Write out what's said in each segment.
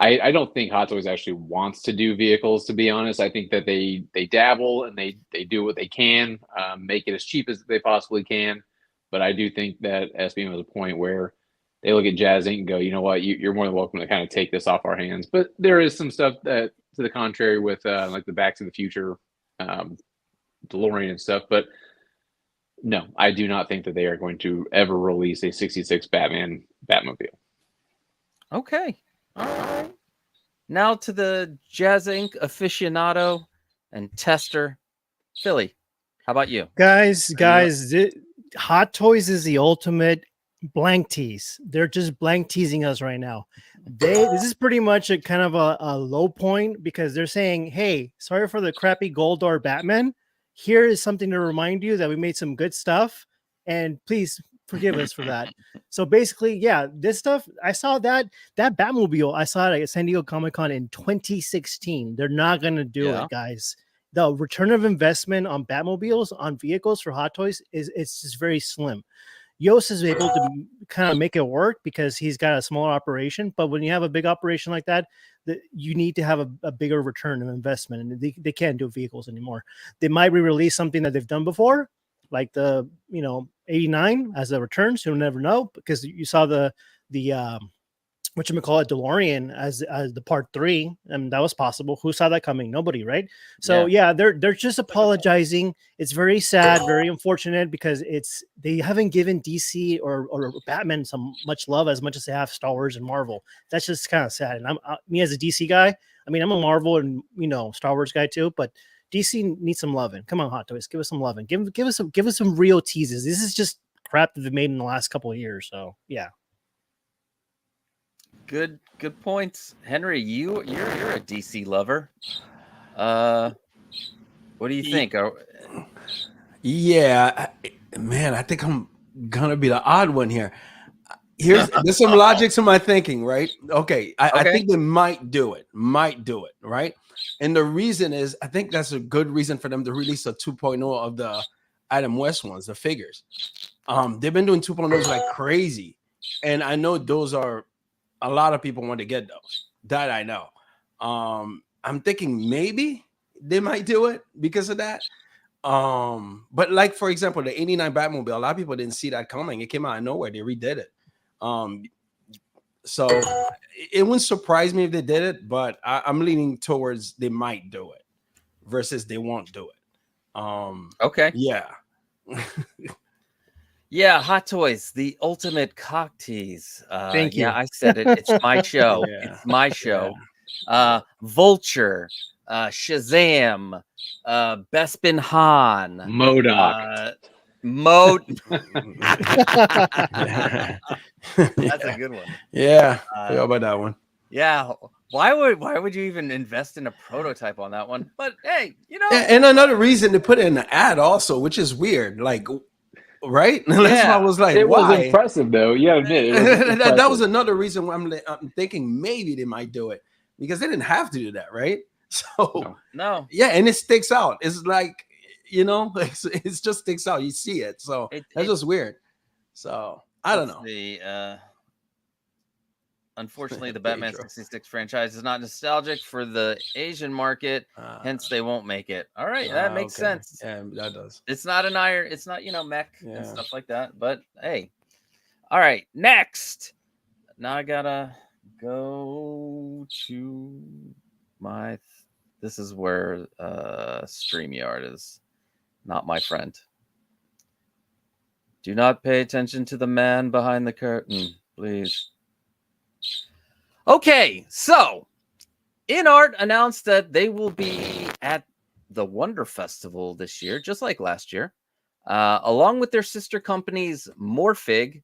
I don't think Hot Toys actually wants to do vehicles, to be honest. I think that they dabble and they do what they can, make it as cheap as they possibly can. But I do think that SBM is a point where they look at Jazz Inc. and go, you know what, you're more than welcome to kind of take this off our hands. But there is some stuff that to the contrary with like the Back to the Future DeLorean and stuff. But no, I do not think that they are going to ever release a 66 Batmobile. Okay. All right. Now to the Jazz Inc. aficionado and tester, Philly. How about you? Guys, Hot Toys is the ultimate blank tease. They're just blank teasing us right now. This is pretty much a kind of a low point because they're saying, hey, sorry for the crappy gold door Batman. Here is something to remind you that we made some good stuff, and please forgive us for that. So basically, yeah, this stuff, I saw that Batmobile, I saw it at San Diego Comic-Con in 2016. They're not going to do it, guys. The return of investment on Batmobiles, on vehicles for Hot Toys, it's just very slim. Yost is able to kind of make it work because he's got a smaller operation. But when you have a big operation like that, you need to have a bigger return of investment, and they can't do vehicles anymore. They might re-release something that they've done before, like the 89 as a return. So you'll never know, because you saw the whatchamacallit DeLorean as the part 3, and that was possible. Who saw that coming? Nobody, right? So yeah, they're just apologizing. It's very sad, very unfortunate, because they haven't given DC or Batman much love as much as they have Star Wars and Marvel. That's just kind of sad. And me as a DC guy, I mean, I'm a Marvel and Star Wars guy too, but DC needs some loving. Come on, Hot Toys, give us some loving. Give us some real teases. This is just crap that they've made in the last couple of years. So yeah. Good points, Henry. You're a DC lover. What do you think? Yeah, man, I think I'm gonna be the odd one here. There's some logic to my thinking, right? Okay, I think they might do it, right? And the reason is, I think that's a good reason for them to release a 2.0 of the Adam West ones, the figures. They've been doing 2.0s like crazy, and I know those are a lot of people want to get those. That I know. I'm thinking maybe they might do it because of that. But like, for example, the 89 Batmobile, a lot of people didn't see that coming. It came out of nowhere. They redid it. So it wouldn't surprise me if they did it, but I'm leaning towards they might do it versus they won't do it. Okay. Yeah. Yeah, Hot Toys, the ultimate cock tease. Thank you. Yeah, I said it. It's my show. Yeah. It's my show. Vulture, Shazam, Bespin Han, MODOK. That's a good one. Yeah. How about that one? Yeah. Why would you even invest in a prototype on that one? But hey, And another reason to put it in the ad also, which is weird, like, right? That's why I was like, it why? was impressive though. You gotta admit, that was another reason why I'm thinking maybe they might do it, because they didn't have to do that, right? So no. Yeah, and it sticks out. It's like, it just sticks out. You see it, so that's just weird. So I don't know. Unfortunately, the Batman 66 franchise is not nostalgic for the Asian market, hence they won't make it. All right, that makes sense. Yeah, that does. It's not an iron, it's not mech and stuff like that. But hey, all right, next. Now I gotta go to my. This is where StreamYard is not my friend. Do not pay attention to the man behind the curtain, please. Okay, so InArt announced that they will be at the Wonder Festival this year, just like last year, along with their sister companies Morphig.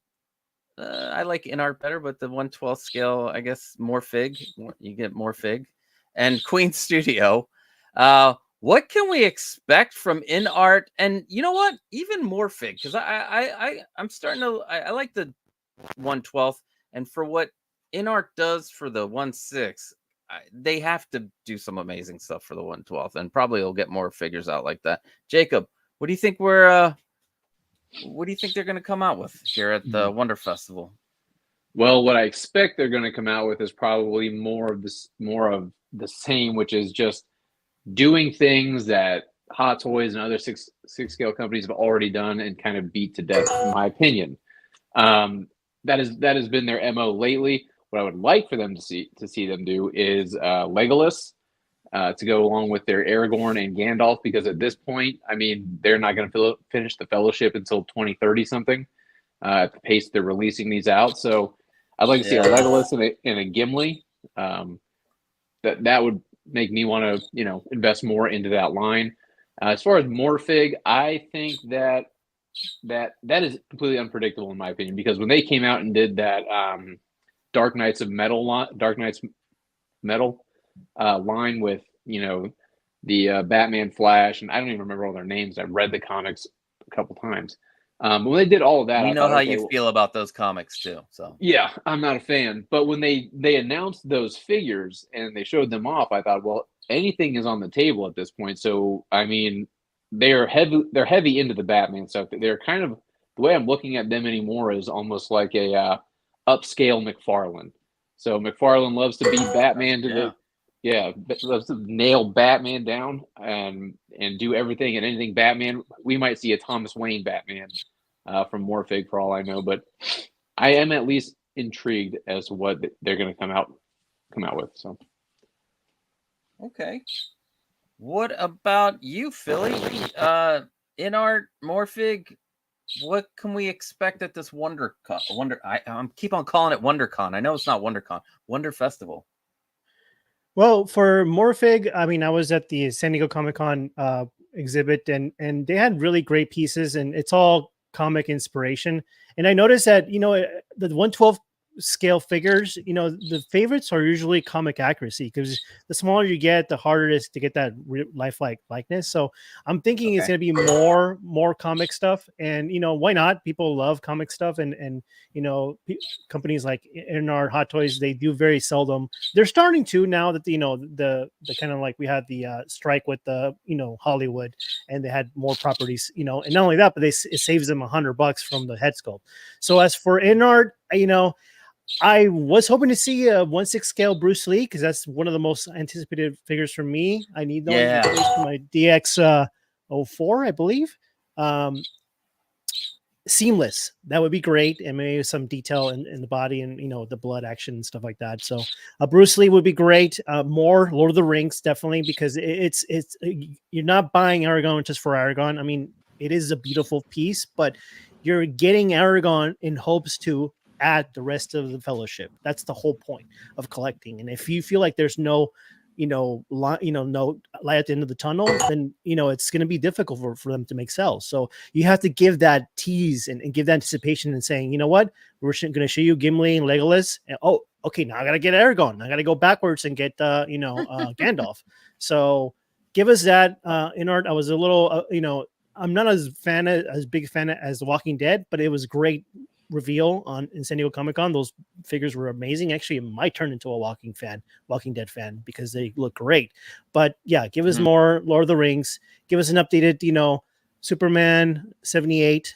I like InArt better, but the 1/12 scale, I guess, Morphig, you get Morphig, and Queen Studio. What can we expect from InArt? And you know what? Even Morphig, because I'm starting to I like the 1/12, and for what InArt does for the 1/6, they have to do some amazing stuff for the 1/12, and probably will get more figures out like that. Jacob, what do you think they're going to come out with here at the Wonder Festival? Well, what I expect they're going to come out with is probably more of the same, which is just doing things that Hot Toys and other six scale companies have already done and kind of beat to death, in my opinion. That has been their MO lately. What I would like for them to see them do is Legolas to go along with their Aragorn and Gandalf, because at this point, I mean, they're not going to finish the Fellowship until 2030 something at the pace they're releasing these out. So I'd like to see a Legolas and a Gimli. That would make me want to invest more into that line. As far as Morphig, I think that is completely unpredictable in my opinion, because when they came out and did that Dark Knights Metal line with the Batman, Flash, and I don't even remember all their names. I've read the comics a couple times. But when they did all of that, we know how you feel about those comics too. So yeah, I'm not a fan. But when they announced those figures and they showed them off, I thought, well, anything is on the table at this point. So I mean, they're heavy into the Batman stuff. They're kind of, the way I'm looking at them anymore is almost like a upscale McFarlane. So McFarlane loves to be Batman loves to nail Batman down and do everything and anything Batman. We might see a Thomas Wayne Batman from Morphig for all I know, but I am at least intrigued as to what they're going to come out with. So okay. What about you, Philly? In our Morphig, what can we expect at this WonderCon? I keep on calling it WonderCon. I know it's not WonderCon. Wonder Festival. Well, for Morphig, I mean, I was at the San Diego Comic-Con exhibit, and they had really great pieces, and it's all comic inspiration. And I noticed that the 1/12 scale figures, the favorites are usually comic accuracy, because the smaller you get, the harder it is to get that lifelike likeness. So I'm thinking it's going to be more comic stuff, and why not? People love comic stuff, and companies like NR Hot Toys, they do very seldom. They're starting to, now that the kind of like we had the strike with the Hollywood, and they had more properties, and not only that, but it saves them $100 from the head sculpt. So as for NR, I was hoping to see a 1/6 scale Bruce Lee, because that's one of the most anticipated figures for me. I need those for my DX04, I believe. Seamless, that would be great, and maybe some detail in the body and the blood action and stuff like that. So Bruce Lee would be great. More Lord of the Rings, definitely, because it's you're not buying Aragon just for Aragon. I mean, it is a beautiful piece, but you're getting Aragon in hopes to add the rest of the Fellowship. That's the whole point of collecting. And if you feel like there's no no light at the end of the tunnel, then it's going to be difficult for them to make sales. So you have to give that tease and give that anticipation and saying, you know what, we're going to show you Gimli and Legolas, and okay, now I got to get Aragorn. I got to go backwards and get Gandalf. So give us that. In art, I was a little I'm not as big a fan as The Walking Dead, but it was great reveal in San Diego Comic-Con. Those figures were amazing. Actually, it might turn into a Walking Dead fan, because they look great. But yeah, give us more Lord of the Rings. Give us an updated, Superman 78.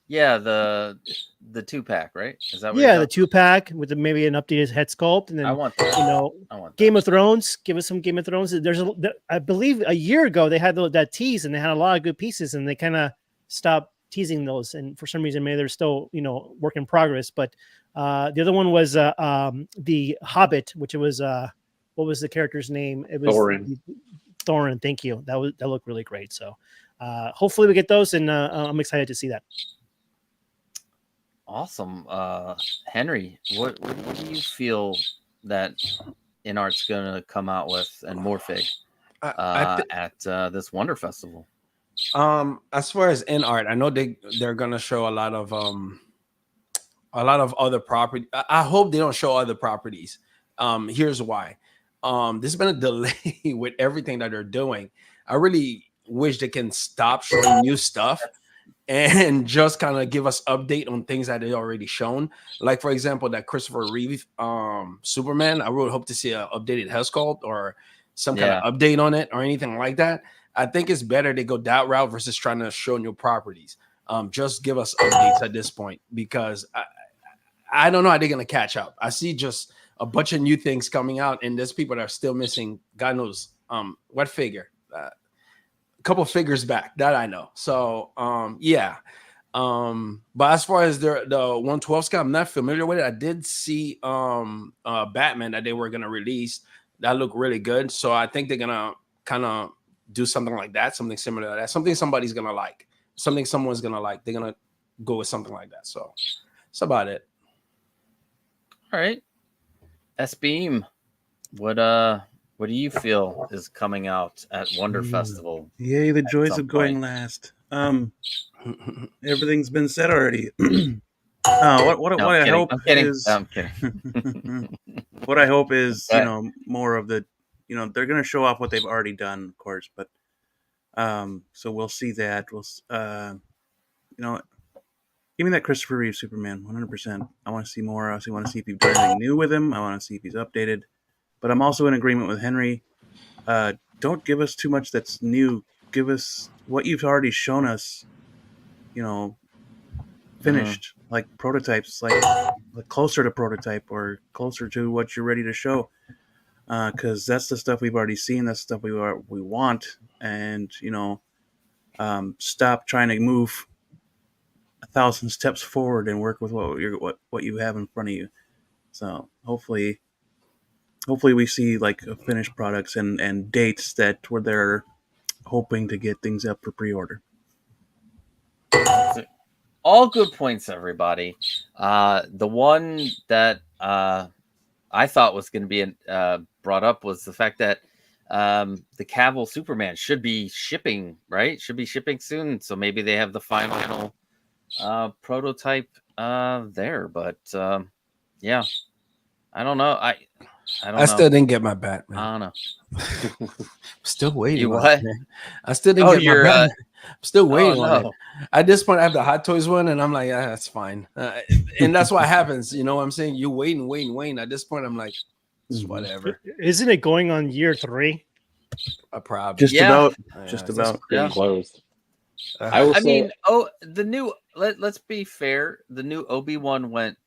Yeah, the 2-pack, right? Is that what? Yeah, the 2-pack with maybe an updated head sculpt, and then I want that. I want Game of Thrones. Give us some Game of Thrones. I believe a year ago they had that tease, and they had a lot of good pieces, and they kind of stopped teasing those, and for some reason maybe they're still work in progress. But the other one was the Hobbit, which was what was the character's name? It was Thorin. Thank you. That looked really great. So hopefully we get those, and I'm excited to see that. Awesome. Henry, what do you feel that InArt's going to come out with and Morphig at this Wonder Festival? As far as InArt, I know they're gonna show a lot of other property. I hope they don't show other properties. Here's why. There's been a delay with everything that they're doing. I really wish they can stop showing new stuff and just kind of give us update on things that they already shown. Like, for example, that Christopher Reeve Superman. I really hope to see an updated head sculpt or some kind of update on it or anything like that. I think it's better they go that route versus trying to show new properties. just give us updates at this point, because I don't know how they're gonna catch up. I see just a bunch of new things coming out, and there's people that are still missing. God knows what figure. A couple figures back that I know. So yeah. But as far as the 112 scale, I'm not familiar with it. I did see Batman that they were gonna release. That looked really good. So I think they're gonna kind of do something like that, something similar to that, something somebody's gonna like, something someone's gonna like. They're gonna go with something like that. So that's about it. All right. S-Beam, what do you feel is coming out at Wonder Festival? Yay, the joys some of going point? last. Everything's been said already. What No, I I'm kidding. hope I'm kidding. is I'm kidding. what I hope is, Okay. you know, more of the, you know, they're going to show off what they've already done, of course, but so we'll see that. We'll you know, give me that Christopher Reeve Superman 100%. I want to see more. I also want to see if you've done anything new with him. I want to see if he's updated. But I'm also in agreement with Henry. Don't give us too much that's new. Give us what you've already shown us, you know, finished, like prototypes, like closer to prototype or closer to what you're ready to show. Because that's the stuff we've already seen. That's the stuff we want. And, you know, stop trying to move 1,000 steps forward and work with what you have in front of you. So hopefully we see like finished products and dates that where they're hoping to get things up for pre-order. All good points, everybody. The one that I thought was going to be brought up was the fact that the Cavill Superman should be shipping, right? Should be shipping soon. So maybe they have the final prototype there. But yeah, I don't know. I don't know. still didn't get my Batman. I don't know. Still waiting. You on what? it, man. I still didn't get my Batman. I'm still waiting on it. At this point, I have the Hot Toys one, and I'm like, yeah, that's fine. And that's what happens. You know what I'm saying? You waiting. At this point, I'm like, it's whatever. Isn't it going on year 3? A problem. Just about. Pretty close. I mean, the new. Let's be fair. The new Obi-Wan went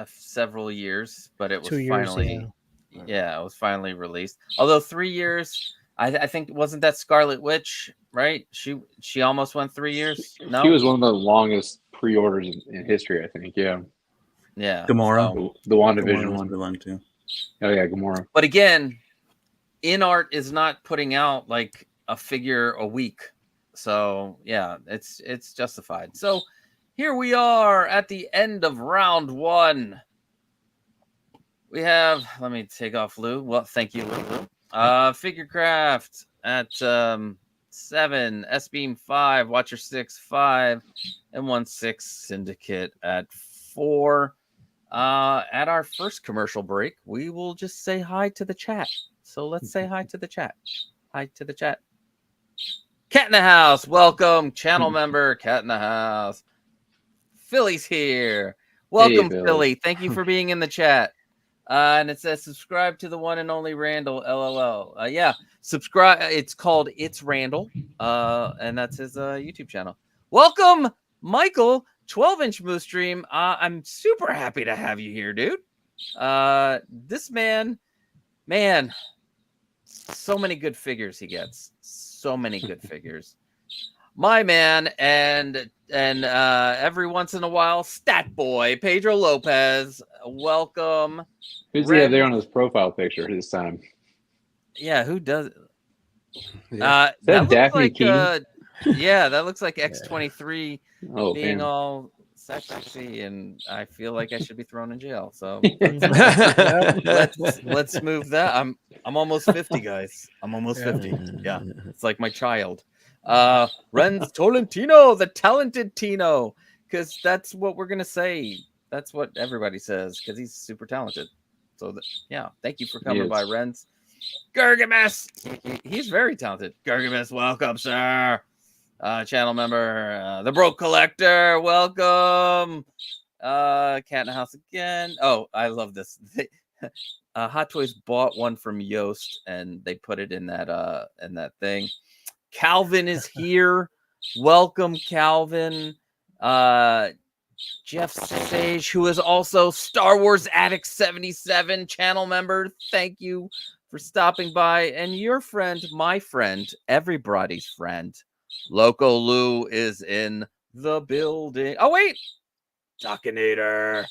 several years, but it was 2 years, finally, yeah, it was finally released. Although 3 years, I think wasn't that Scarlet Witch, right? She almost went 3 years. No, She was one of the longest pre-orders in history, I think. Yeah. Gamora, so, the WandaVision Gamora one. belong to. Oh yeah, Gamora. but again, InArt is not putting out like a figure a week, so yeah, it's justified. So here we are at the end of round 1. We have, let me take off Lou. Well, thank you, Lou. Figurecraft at 7, S-Beam 5, Watcher 6, 5, and 6 Syndicate at 4. At our first commercial break, we will just say hi to the chat. So let's say hi to the chat. Hi to the chat. Cat in the house, welcome. Channel member, Cat in the house. Philly's here. Welcome, Hey, Philly. Thank you for being in the chat. And it says subscribe to the one and only Randall, LOL. Yeah, subscribe. It's called It's Randall, and that's his YouTube channel. Welcome, Michael, 12-inch Moose Stream. I'm super happy to have you here, dude. This man, so many good figures he gets. So many good figures. My man, and every once in a while, Stat Boy, Pedro Lopez. Welcome. Who's he have there on his profile picture this time? Yeah, who does? Yeah. Is that looks Daphne like, Keaton? yeah, that looks like X-23 Oh, being man. all sexy, and I feel like I should be thrown in jail. So let's move that. I'm almost 50, guys. I'm almost 50. Yeah, it's like my child. Renz Tolentino, the talented Tino, because that's what we're gonna say. That's what everybody says because he's super talented. So yeah, thank you for coming by, Renz. Gurgamesh, he's very talented. Gurgamesh, welcome, sir. Channel member, the Broke Collector, welcome. Cat in the house again. Oh, I love this. Hot Toys bought one from Yoast and they put it in that thing. Calvin is here. Welcome, Calvin. Jeff Sage, who is also Star Wars Addict 77 channel member. Thank you for stopping by. And your friend, my friend, everybody's friend, Loco Lou is in the building. Oh, wait. Talkinator.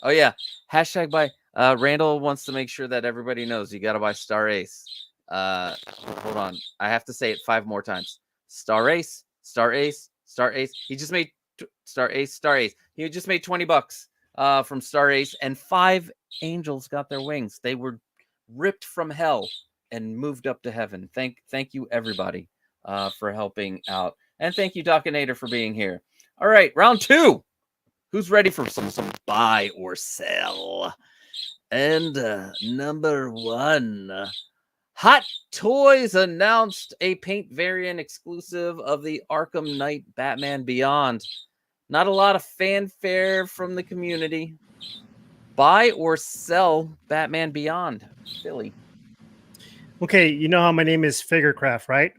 Oh, yeah. Hashtag buy. Randall wants to make sure that everybody knows you got to buy Star Ace. Hold on. I have to say it 5 more times. Star Ace, Star Ace, Star Ace. He just made Star Ace, Star Ace. He just made $20 from Star Ace, and 5 angels got their wings. They were ripped from hell and moved up to heaven. Thank you, everybody, for helping out. And thank you, Docinator, for being here. All right, round 2. Who's ready for some buy or sell? And number 1, Hot Toys announced a paint variant exclusive of the Arkham Knight Batman Beyond. Not a lot of fanfare from the community. Buy or sell Batman Beyond, Philly? Okay, you know how my name is Figurecraft, right?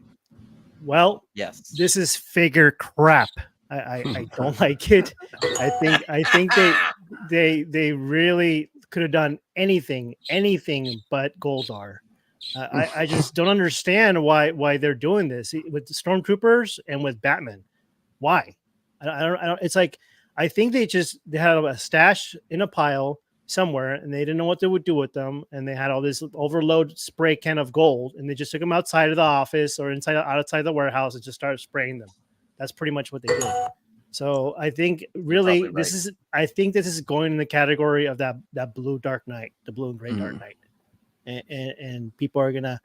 Well, yes. This is figure crap. I don't like it. I think they really could have done anything but Goldar. I just don't understand why they're doing this with the Stormtroopers and with Batman. Why? I don't. It's like I think they had a stash in a pile somewhere, and they didn't know what they would do with them, and they had all this overload spray can of gold, and they just took them outside of the office or outside the warehouse and just started spraying them. That's pretty much what they did. So I think really this is going in the category of that blue Dark Knight, the blue and gray Dark Knight, and people are gonna,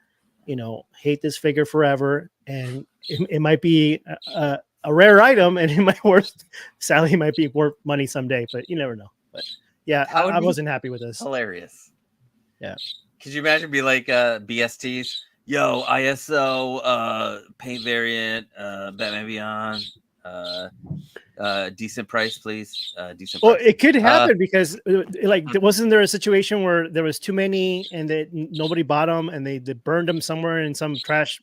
hate this figure forever, and it might be a rare item, and it might sadly might be worth money someday, but you never know. But yeah, I wasn't happy with this. Hilarious. Yeah. Could you imagine be like BSTs? Yo, ISO paint variant, Batman Beyond, decent price, please. Decent price. It could happen because wasn't there a situation where there was too many and that nobody bought them and they burned them somewhere in some trash,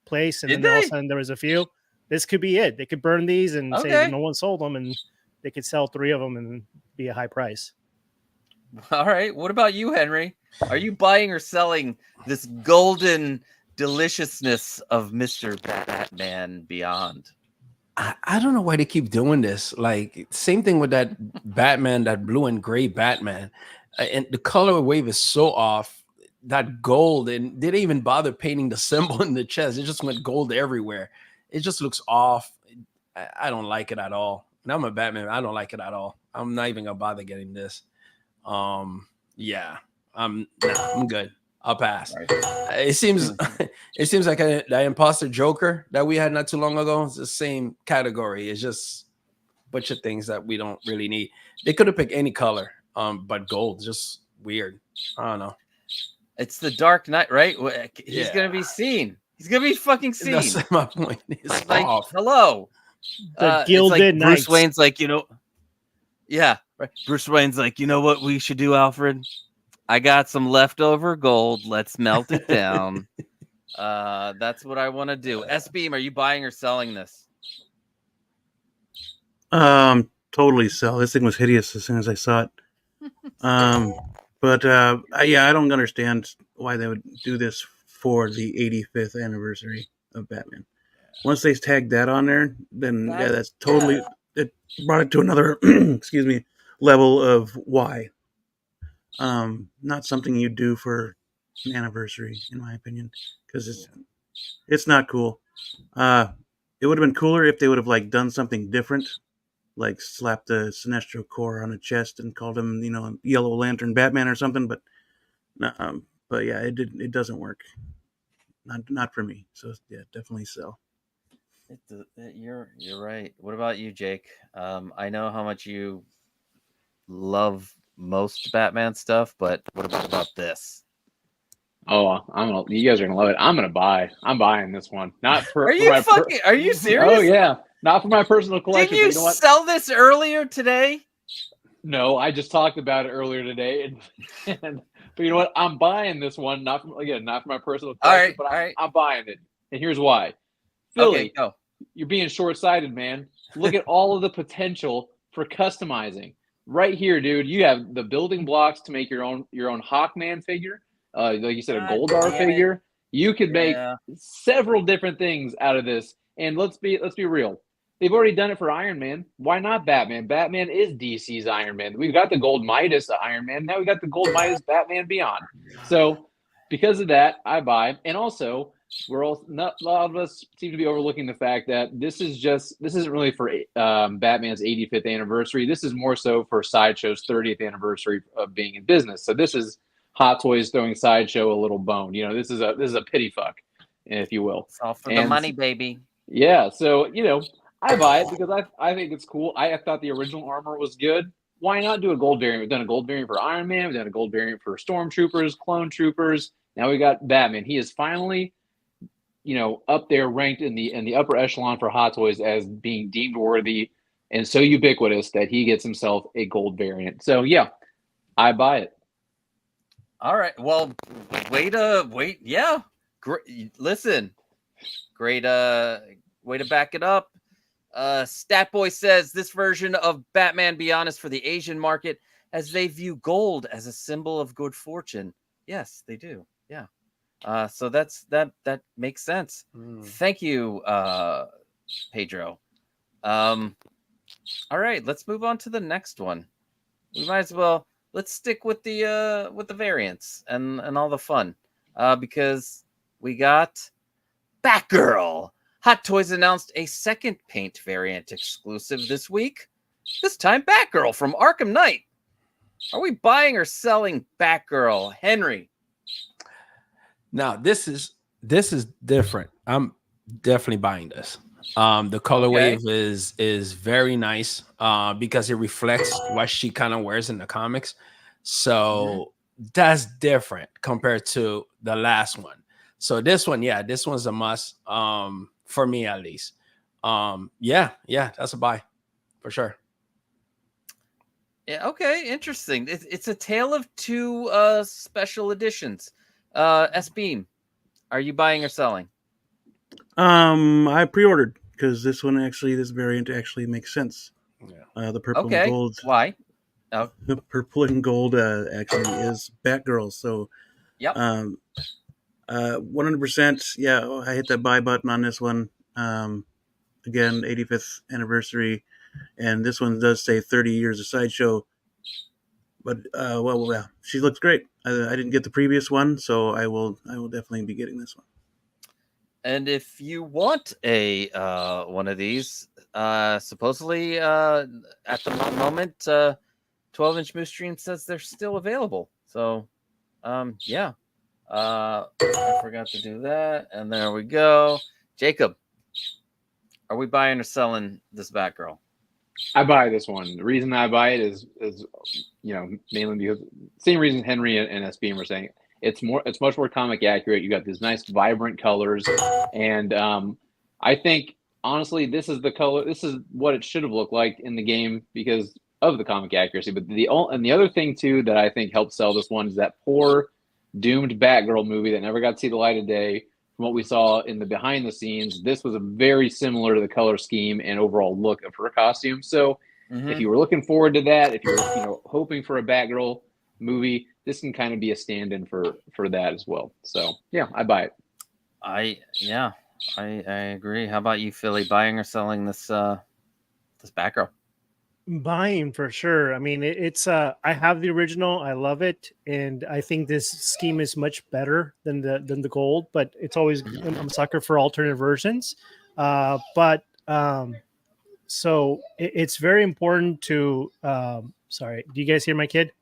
place, and then all of a sudden there was a few. This could be it. They could burn these and say no one sold them, and they could sell 3 of them and be a high price. All right. What about you, Henry? Are you buying or selling this golden deliciousness of Mr. Batman Beyond? I don't know why they keep doing this. Like, same thing with that Batman, that blue and gray Batman. And the color wave is so off. That gold, and they didn't even bother painting the symbol in the chest. It just went gold everywhere. It just looks off. I don't like it at all. And I'm a Batman. I don't like it at all. I'm not even gonna bother getting this. Yeah, I'm good. I'll pass. Right. It seems like the imposter Joker that we had not too long ago. It's the same category. It's just a bunch of things that we don't really need. They could have picked any color, but gold. Just weird. I don't know. It's the Dark Knight, right? He's gonna be seen. He's gonna be fucking seen. That's my point. It's like, off. Hello. The Gilded Bruce Knights. Wayne's like, yeah, right. Bruce Wayne's like, you know what we should do, Alfred? I got some leftover gold. Let's melt it down. That's what I want to do. S-Beam, are you buying or selling this? Totally sell. This thing was hideous as soon as I saw it. But I don't understand why they would do this for the 85th anniversary of Batman. Once they tagged that on there, then that's totally it brought it to another level of why. Not something you do for an anniversary, in my opinion, because it's not cool. It would have been cooler if they would have done something different, like slapped the Sinestro Corps on a chest and called him, Yellow Lantern Batman or something. But yeah, it doesn't work. Not for me. So yeah, definitely sell. You're right. What about you, Jake? I know how much you love most Batman stuff, but what about this? Oh, you guys are gonna love it. I'm buying this one. Not for. Are you serious? Oh yeah, not for my personal collection. Did you sell this earlier today? No, I just talked about it earlier today, but you know what? I'm buying this one, not for my personal collection, I'm buying it, and here's why. Philly, okay, go. you're being short-sighted, man. Look at all of the potential for customizing. Right here, dude, you have the building blocks to make your own Hawkman figure. Like you said, a God Goldar damn it. figure. You could make Yeah. several different things out of this. And let's be real. They've already done it for Iron Man. Why not Batman? Batman is DC's Iron Man. We've got the gold Midas Iron Man. Now we got the gold Midas Batman Beyond. So because of that, I buy. And also, we're all not a lot of us seem to be overlooking the fact that this isn't really for Batman's 85th anniversary. This is more so for Sideshow's 30th anniversary of being in business. So this is Hot Toys throwing Sideshow a little bone. You know, this is a pity fuck, if you will. It's all for the money, baby. Yeah. So, you know, I buy it because I think it's cool. I thought the original armor was good. Why not do a gold variant? We've done a gold variant for Iron Man. We've done a gold variant for Stormtroopers, Clone Troopers. Now we got Batman. He is finally, you know, up there ranked in the upper echelon for Hot Toys as being deemed worthy and so ubiquitous that he gets himself a gold variant. So yeah, I buy it. All right. Well, wait. Yeah. Great. Listen, great. Way to back it up. Statboy says this version of Batman Beyond is for the Asian market as they view gold as a symbol of good fortune. Yes, they do. Yeah. So that makes sense. Thank you, Pedro. All right, let's move on to the next one. We might as well let's stick with the variants and all the fun. Because we got Batgirl. Hot Toys announced a second paint variant exclusive this week. This time Batgirl from Arkham Knight. Are we buying or selling Batgirl, Henry? Now this is different. I'm definitely buying this. The colorway is very nice because it reflects what she kind of wears in the comics. So that's different compared to the last one. So this one, yeah, this one's a must for me at least. Yeah, that's a buy for sure. Yeah, okay, interesting. It's a tale of two special editions. S-Beam, are you buying or selling? I pre-ordered because this variant actually makes sense. Yeah. The purple and gold. Why? Oh. The purple and gold actually is Batgirl. So, yep. 100%. Yeah, I hit that buy button on this one. Again, 85th anniversary, and this one does say 30 years of Sideshow. But well, she looks great. I didn't get the previous one, so I will definitely be getting this one. And if you want a one of these, supposedly at the moment, 12-inch Moose Stream says they're still available. So, yeah. I forgot to do that, and there we go. Jacob, are we buying or selling this Batgirl? I buy this one. The reason I buy it is you know, mainly because same reason Henry and SBM were saying. It's much more comic accurate. You got these nice vibrant colors, and I think honestly this is the color. This is what it should have looked like in the game because of the comic accuracy. But the other thing too that I think helped sell this one is that poor doomed Batgirl movie that never got to see the light of day. From what we saw in the behind the scenes, this was a very similar to the color scheme and overall look of her costume. So if you were looking forward to that, if you're hoping for a Batgirl movie, this can kind of be a stand-in for that as well. So yeah, I buy it. I agree. How about you, Philly? Buying or selling this Batgirl? Buying for sure. I mean, it's I have the original. I love it, and I think this scheme is much better than the gold. But it's always I'm a sucker for alternate versions. So it's very important to. Sorry, do you guys hear my kid?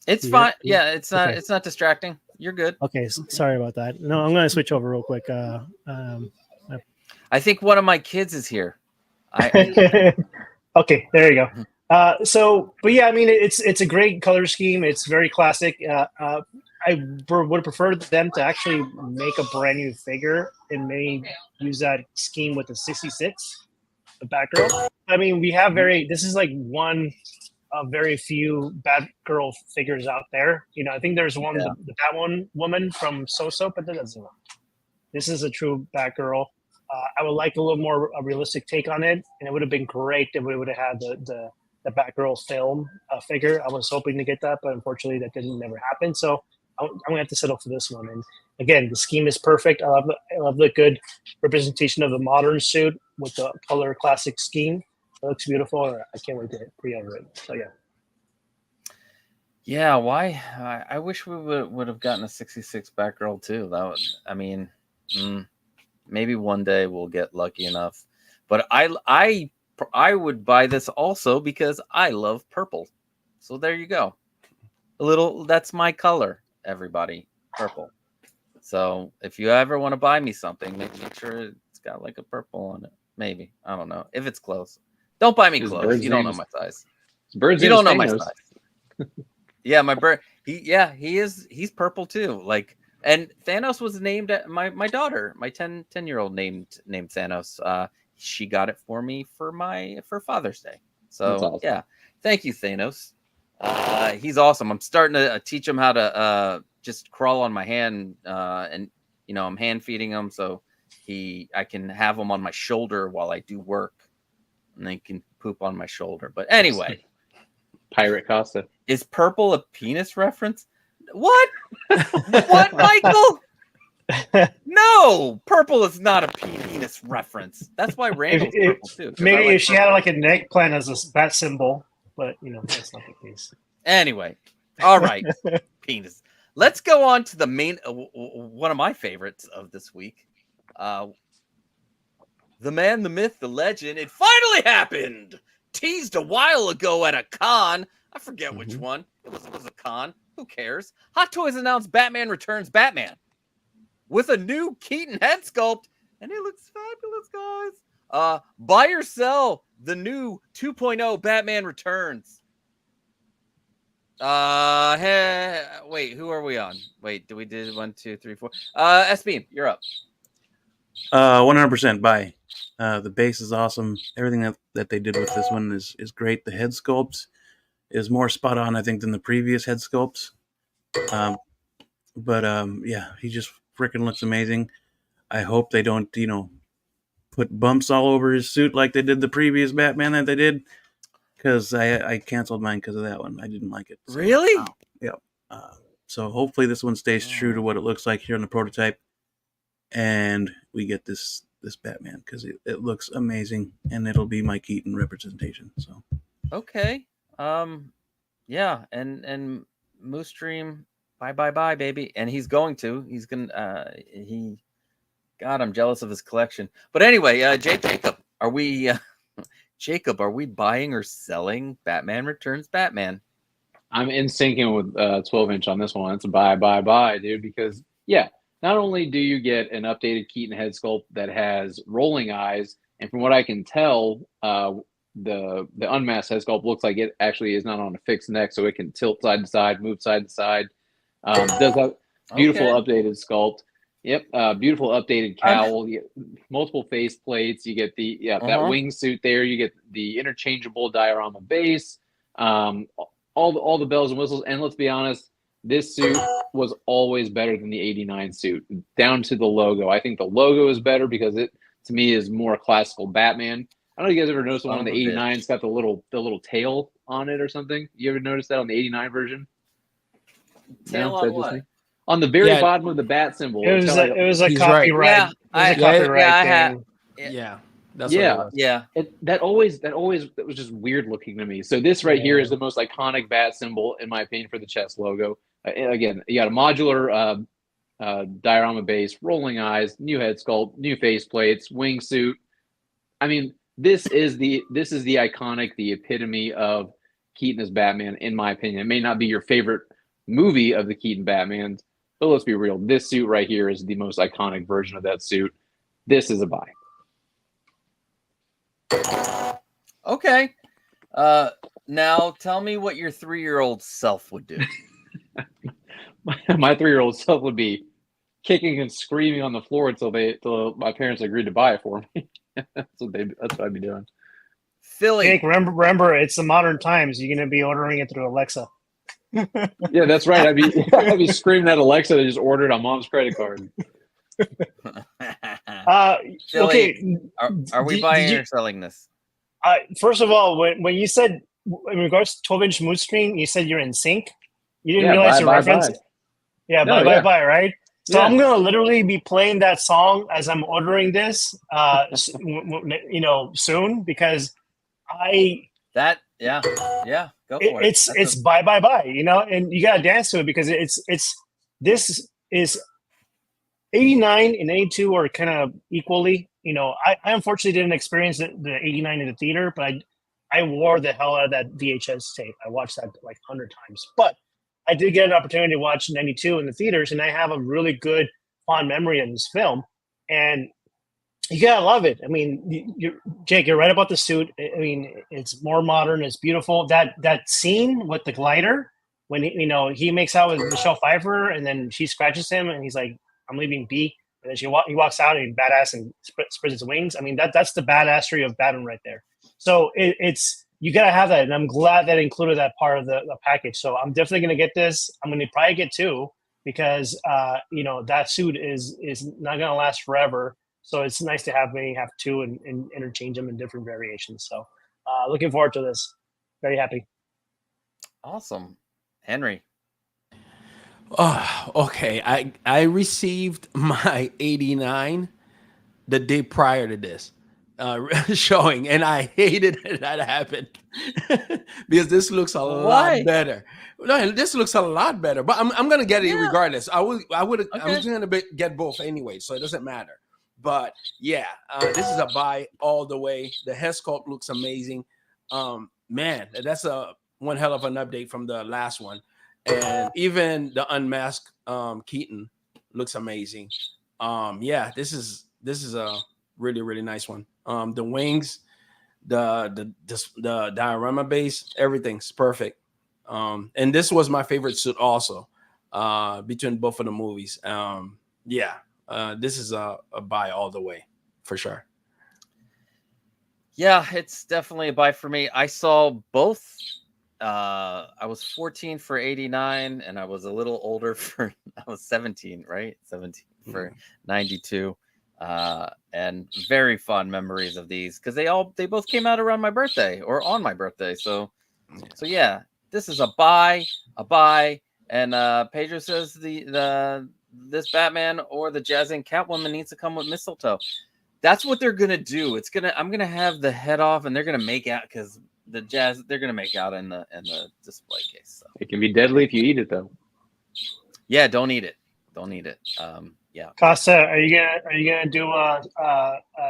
It's fine. Yeah, it's not. Okay. It's not distracting. You're good. Okay, sorry about that. No, I'm gonna switch over real quick. I think one of my kids is here. Okay, there you go. But yeah, I mean, it's a great color scheme. It's very classic. I would prefer them to actually make a brand new figure and maybe use that scheme with the 66, the Batgirl. I mean, we have this is like one of very few Batgirl figures out there. You know, I think there's one, the Batwoman from So-So, but that doesn't work. This is a true Batgirl. I would like a little more a realistic take on it, and it would have been great if we would have had the Batgirl film figure. I was hoping to get that, but unfortunately that didn't never happen. So I'm gonna have to settle for this one. And again, the scheme is perfect. I love the good representation of the modern suit with the color classic scheme. It looks beautiful. I can't wait to pre-order it. So yeah. Yeah, why? I wish we would have gotten a 66 Batgirl too. That would, I mean, maybe one day we'll get lucky enough. But I would buy this also because I love purple. So there you go. That's my color, everybody. Purple. So if you ever want to buy me something, make sure it's got like a purple on it. Maybe. I don't know. If it's close. Don't buy me clothes. You don't know my size. Bird's you don't know my size. Yeah, my bird. He's purple too. Like, and Thanos was named my daughter, my 10-year-old named Thanos. She got it for me for Father's Day. So awesome. Yeah, thank you, Thanos. He's awesome. I'm starting to teach him how to just crawl on my hand, and I'm hand feeding him, so I can have him on my shoulder while I do work, and they can poop on my shoulder. But anyway. Pirate Costa. Is purple a penis reference? What? What, Michael? No, purple is not a penis reference. That's why Randall's purple too. Maybe if she had like a neck plant as a bat symbol, but that's not the case. Anyway, all right, penis. Let's go on to the main, one of my favorites of this week. The man, the myth, the legend. It finally happened. Teased a while ago at a con. I forget which one. It was a con. Who cares? Hot Toys announced Batman Returns Batman with a new Keaton head sculpt, and it looks fabulous, guys. Buy or sell the new 2.0 Batman Returns. Wait, who are we on? Wait, we did 1, 2, 3, 4. SB, you're up. 100% buy. The base is awesome. Everything that they did with this one is great. The head sculpt is more spot on, I think, than the previous head sculpts. Yeah, he just freaking looks amazing. I hope they don't, put bumps all over his suit like they did the previous Batman that they did, because I canceled mine because of that one. I didn't like it. So, really? Yep. So hopefully this one stays true to what it looks like here in the prototype, and we get this Batman, because it looks amazing, and it'll be my Keaton representation. So okay. Yeah, and Moose Dream, bye baby. And he's going to. He's gonna God, I'm jealous of his collection. But anyway, Jacob, are we buying or selling Batman Returns Batman? I'm in syncing with 12-inch on this one. It's a buy, dude, because not only do you get an updated Keaton head sculpt that has rolling eyes, and from what I can tell, the unmasked head sculpt looks like it actually is not on a fixed neck, so it can tilt side to side, move side to side. Does have beautiful updated sculpt. Yep, beautiful updated cowl. You get multiple face plates. You get the that wingsuit there. You get the interchangeable diorama base. All the bells and whistles. And let's be honest, this suit was always better than the '89 suit, down to the logo. I think the logo is better because it, to me, is more classical Batman. I don't know if you guys ever noticed the one on the '89. It's got the little tail on it or something. You ever notice that on the '89 version? Tail on what? On the very bottom of the bat symbol. It was a copyright. Right. Yeah. That's what it was. Yeah. That was just weird looking to me. So this right here is the most iconic bat symbol, in my opinion, for the chest logo. Again, you got a modular diorama base, rolling eyes, new head sculpt, new face plates, wingsuit. I mean, this is the iconic, the epitome of Keaton as Batman, in my opinion. It may not be your favorite movie of the Keaton Batmans, but let's be real. This suit right here is the most iconic version of that suit. This is a buy. Okay. Now tell me what your 3-year-old self would do. My 3-year-old self would be kicking and screaming on the floor until my parents agreed to buy it for me. That's what I'd be doing. Philly. Jake, remember, it's the modern times. You're gonna be ordering it through Alexa. Yeah, that's right. I'd be screaming at Alexa to just order it on mom's credit card. Philly, Okay. are we buying or selling this? First of all, when you said in regards to 12-inch mood screen, you said you're in sync. You didn't realize your reference. Yeah, No, bye, right? So Yeah. I'm gonna literally be playing that song as I'm ordering this, soon because yeah, go for it. It's bye, and you gotta dance to it because this is 89 and 82 are kind of equally. I unfortunately didn't experience the 89 in the theater, but I wore the hell out of that VHS tape. I watched that like 100 times, but I did get an opportunity to watch 92 in the theaters, and I have a really good fond memory of this film. And you gotta love it. I mean, Jake, you're right about the suit. I mean, it's more modern. It's beautiful. That scene with the glider when he makes out with Michelle Pfeiffer, and then she scratches him, and he's like, "I'm leaving B," and then he walks out and he's badass and spreads his wings. I mean, that's the badassery of Batman right there. So it's. You gotta have that, and I'm glad that included that part of the package. So I'm definitely gonna get this. I'm gonna probably get two because that suit is not gonna last forever. So it's nice to have two and interchange them in different variations. So looking forward to this. Very happy. Awesome, Henry. Oh, okay. I received my 89 the day prior to this showing, and I hated that happened because this looks a lot better. No, this looks a lot better, but I'm gonna get it regardless. I'm just gonna get both anyway, so it doesn't matter. But yeah, this is a buy all the way. The head sculpt looks amazing. Man, that's one hell of an update from the last one, and even the unmasked Keaton looks amazing. Yeah, this is a really, really nice one. The wings, the diorama base, everything's perfect. And this was my favorite suit also, between both of the movies. This is a buy all the way for sure. Yeah, it's definitely a buy for me. I saw both. I was 14 for 89, and I was a little older I was 17, right? 17 for 92. And very fond memories of these because they both came out around my birthday or on my birthday. So yeah, this is a buy. And Pedro says this Batman or the Jazzing Catwoman needs to come with mistletoe. That's what they're gonna do. I'm gonna have the head off, and they're gonna make out because they're gonna make out in the display case. So. It can be deadly if you eat it, though. Yeah, don't eat it. Yeah. Costa, are you gonna do a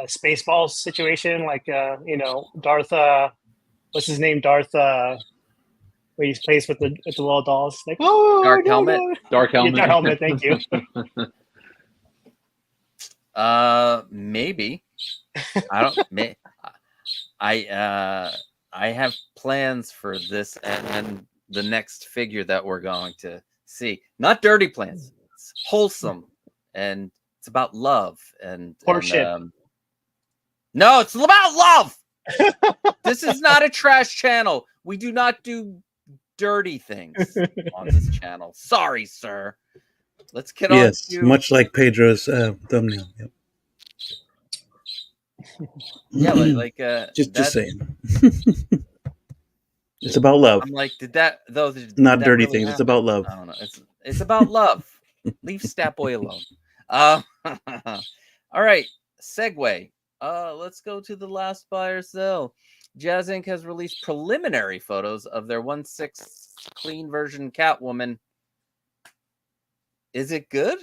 Spaceballs situation like Darth? What's his name? Darth. Where he plays with the little dolls. Like Dark Helmet. Dark Helmet. Dark Helmet. Thank you. Maybe. I have plans for this and the next figure that we're going to see. Not dirty plans. It's wholesome. And it's about love and horseshit. No, it's about love. This is not a trash channel. We do not do dirty things on this channel. Sorry, sir. Let's get on. Yes, much like Pedro's thumbnail. Yep. Yeah, like just saying. It's about love. I'm like, did that not dirty really things? happen? It's about love. I don't know. It's about love. Leave Statboy alone. All right, segue. Let's go to the last buy or sell. Jazz Inc. has released preliminary photos of their 1/6 clean version Catwoman. Is it good?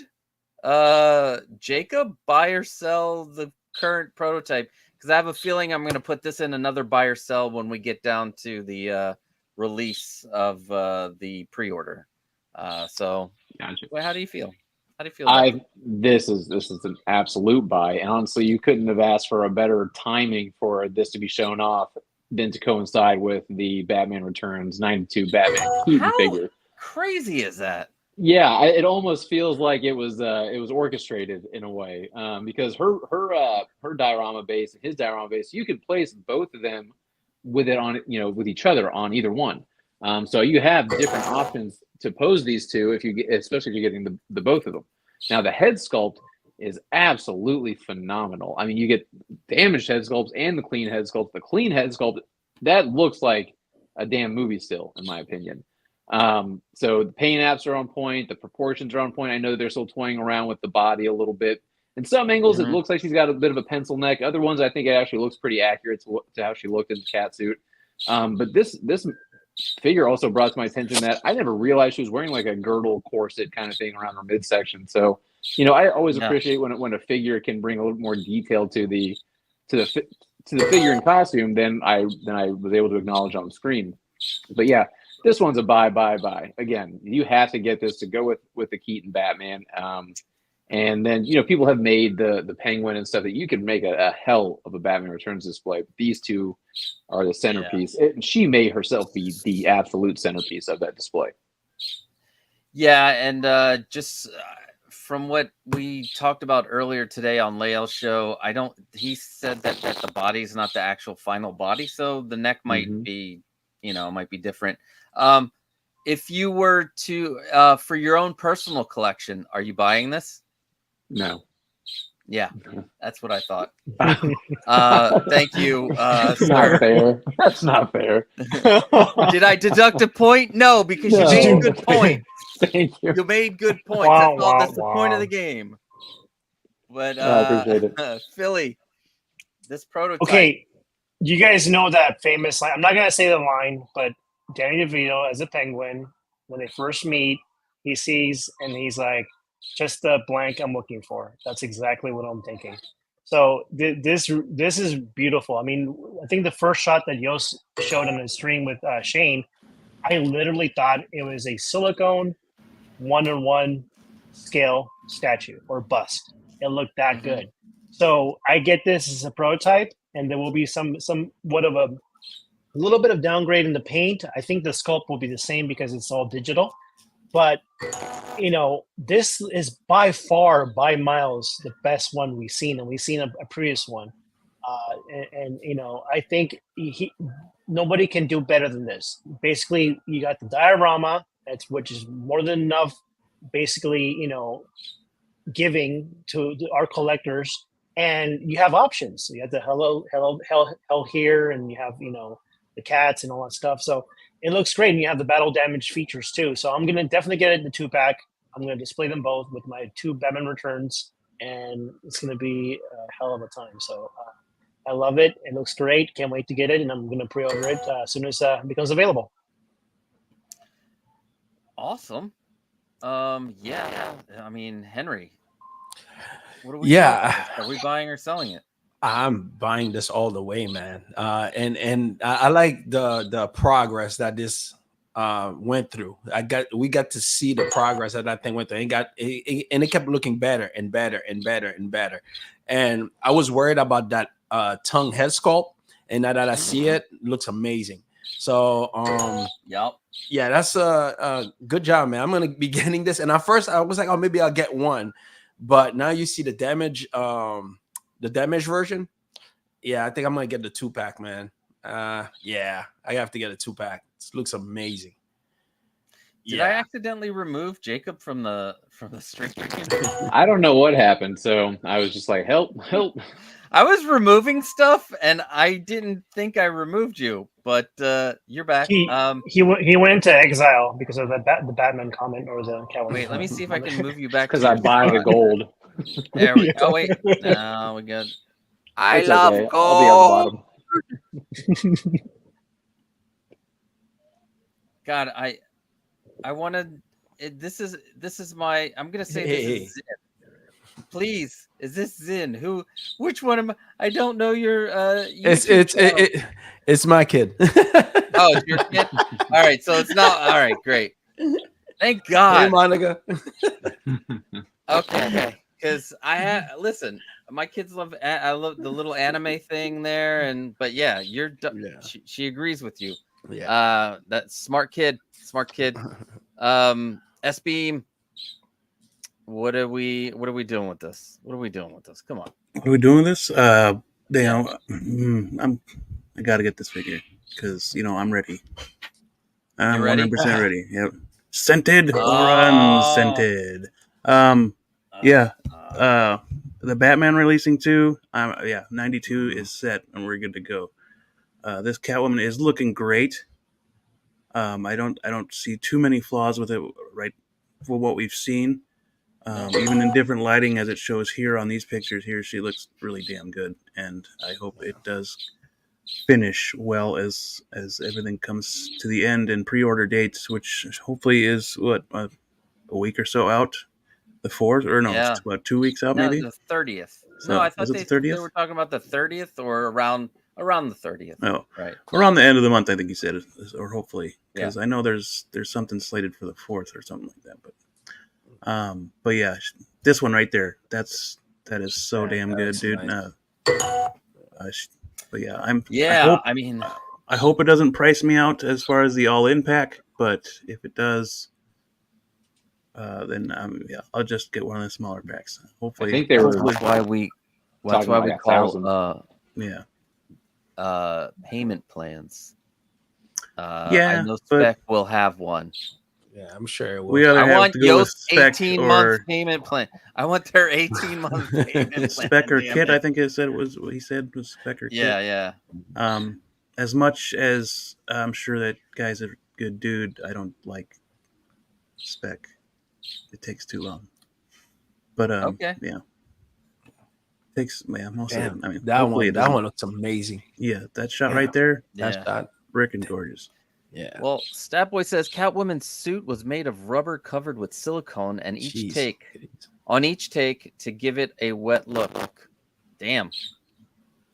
Jacob, buy or sell the current prototype? Because I have a feeling I'm going to put this in another buy or sell when we get down to the release of the pre-order. So, gotcha. How do you feel? How do you feel? This is an absolute buy, and honestly, you couldn't have asked for a better timing for this to be shown off than to coincide with the Batman Returns '92 Batman Keaton figure. Crazy is that? Yeah, it almost feels like it was orchestrated in a way, because her diorama base and his diorama base, you could place both of them with each other on either one. So you have different options to pose these two especially if you're getting the both of them. Now the head sculpt is absolutely phenomenal. I mean, you get damaged head sculpts and the clean head sculpt. The clean head sculpt, that looks like a damn movie still, in my opinion. So the paint apps are on point. The proportions are on point. I know they're still toying around with the body a little bit. In some angles, it looks like she's got a bit of a pencil neck. Other ones, I think it actually looks pretty accurate to how she looked in the cat suit. But this figure also brought to my attention that I never realized she was wearing like a girdle corset kind of thing around her midsection. So, you know, I always appreciate when a figure can bring a little more detail to the figure in costume than I was able to acknowledge on the screen. But yeah, this one's a buy. Again, you have to get this to go with the Keaton Batman. And then, you know, people have made the Penguin and stuff that you can make a hell of a Batman Returns display. But these two are the centerpiece. She may herself be the absolute centerpiece of that display. Yeah, and just from what we talked about earlier today on Lael's show, he said that the body's not the actual final body, so the neck might be, you know, might be different. If you were to, for your own personal collection, are you buying this? No. Yeah, that's what I thought. Thank you. That's not fair. That's not fair. Did I deduct a point? No, because you made good points. Thank you. You made good points. That's the point of the game. But I appreciate it. Philly, this prototype. Okay, you guys know that famous line. I'm not gonna say the line, but Danny DeVito as a Penguin, when they first meet, he sees and he's like, just the blank I'm looking for. That's exactly what I'm thinking. So this is beautiful. I mean, I think the first shot that Yost showed on the stream with Shane, I literally thought it was a silicone 1-on-1 scale statue or bust. It looked that good. So I get this as a prototype, and there will be somewhat of a little bit of downgrade in the paint. I think the sculpt will be the same because it's all digital. But, you know, this is by far, by miles, the best one we've seen. And we've seen a previous one. And, you know, I think nobody can do better than this. Basically, you got the diorama, which is more than enough, basically, you know, giving to our collectors. And you have options. You have the hell here, and you have, you know, the cats and all that stuff. So it looks great, and you have the battle damage features too. So I'm gonna definitely get it in the 2-pack. I'm gonna display them both with my 2 Batman Returns, and it's gonna be a hell of a time. So I love it. It looks great. Can't wait to get it, and I'm gonna pre-order it as soon as it becomes available. Awesome. Yeah. I mean, Henry, what are we doing? Are we buying or selling it? I'm buying this all the way, man. And I like the progress that this went through. We got to see the progress that thing went through. And it kept looking better and better and better and better. And I was worried about that tongue head sculpt, and now that I see it, looks amazing. So yeah, that's a good job, man. I'm gonna be getting this. And at first I was like, oh, maybe I'll get one, but now you see the damage. The damage version, yeah, I think I'm gonna get the 2-pack, man. Yeah, I have to get a 2-pack. It looks amazing. Did I accidentally remove Jacob from the stream? I don't know what happened, so I was just like, help. I was removing stuff, and I didn't think I removed you, but you're back. He went into exile because of the Batman comment or the Catwoman. Wait, let me see if I can move you back. Because I buy the gold. There we go. Oh, wait. No, we got. I It's love okay. gold. I'll be on the bottom. God, I wanted. This is my. I'm gonna say this is Zin. Please, is this Zin? Which one am I? I don't know your. It's my kid. Oh, it's your kid. All right, so it's not. All right, great. Thank God. Hey, Monica. Okay. Because listen, my kids I love the little anime thing there, but yeah, she agrees with you. Yeah. That smart kid. S-Beam. What are we doing with this? Come on. What are we doing with this? I gotta get this figure because I'm ready. I'm 100% ready. Yep. Scented or unscented. Yeah. The Batman releasing too. Yeah, 92 is set and we're good to go. This Catwoman is looking great. I don't see too many flaws with it, right? For what we've seen, even in different lighting as it shows here on these pictures here, she looks really damn good, and I hope it does finish well as everything comes to the end and pre-order dates, which hopefully is what a week or so out. The 4th, or no, Yeah. it's about 2 weeks out, No, maybe. the 30th. So, No, I thought was it the they 30th? were talking about the 30th or around the 30th. Oh, right. Around the end of the month, I think he said, or hopefully, because Yeah. I know there's something slated for the 4th or something like that. But yeah, this one right there, that is so damn good, dude. Nice. But yeah, I hope it doesn't price me out as far as the all-in pack. But if it does, then yeah, I'll just get one of the smaller packs. Hopefully, I think they were. That's why we talking call 1,000. payment plans. Yeah, I know but- Spec will have one. Yeah, I'm sure it will. we either I have want to go with Yoast Spec 18-month or payment plan. I want their 18-month payment plan. Spec or damn Kit. it. I think it said it was what he said was Spec or Kit. Yeah. As much as I'm sure that guy's a good dude, I don't like Spec. It takes too long. But Okay. yeah, takes most Damn, of it. I mean, that hopefully one. it That doesn't- one looks amazing. Yeah, that shot Yeah. right there, That Yeah. shot. freaking gorgeous. Yeah. Well, Statboy says Catwoman's suit was made of rubber covered with silicone, and Jeez. each take to give it a wet look. Damn.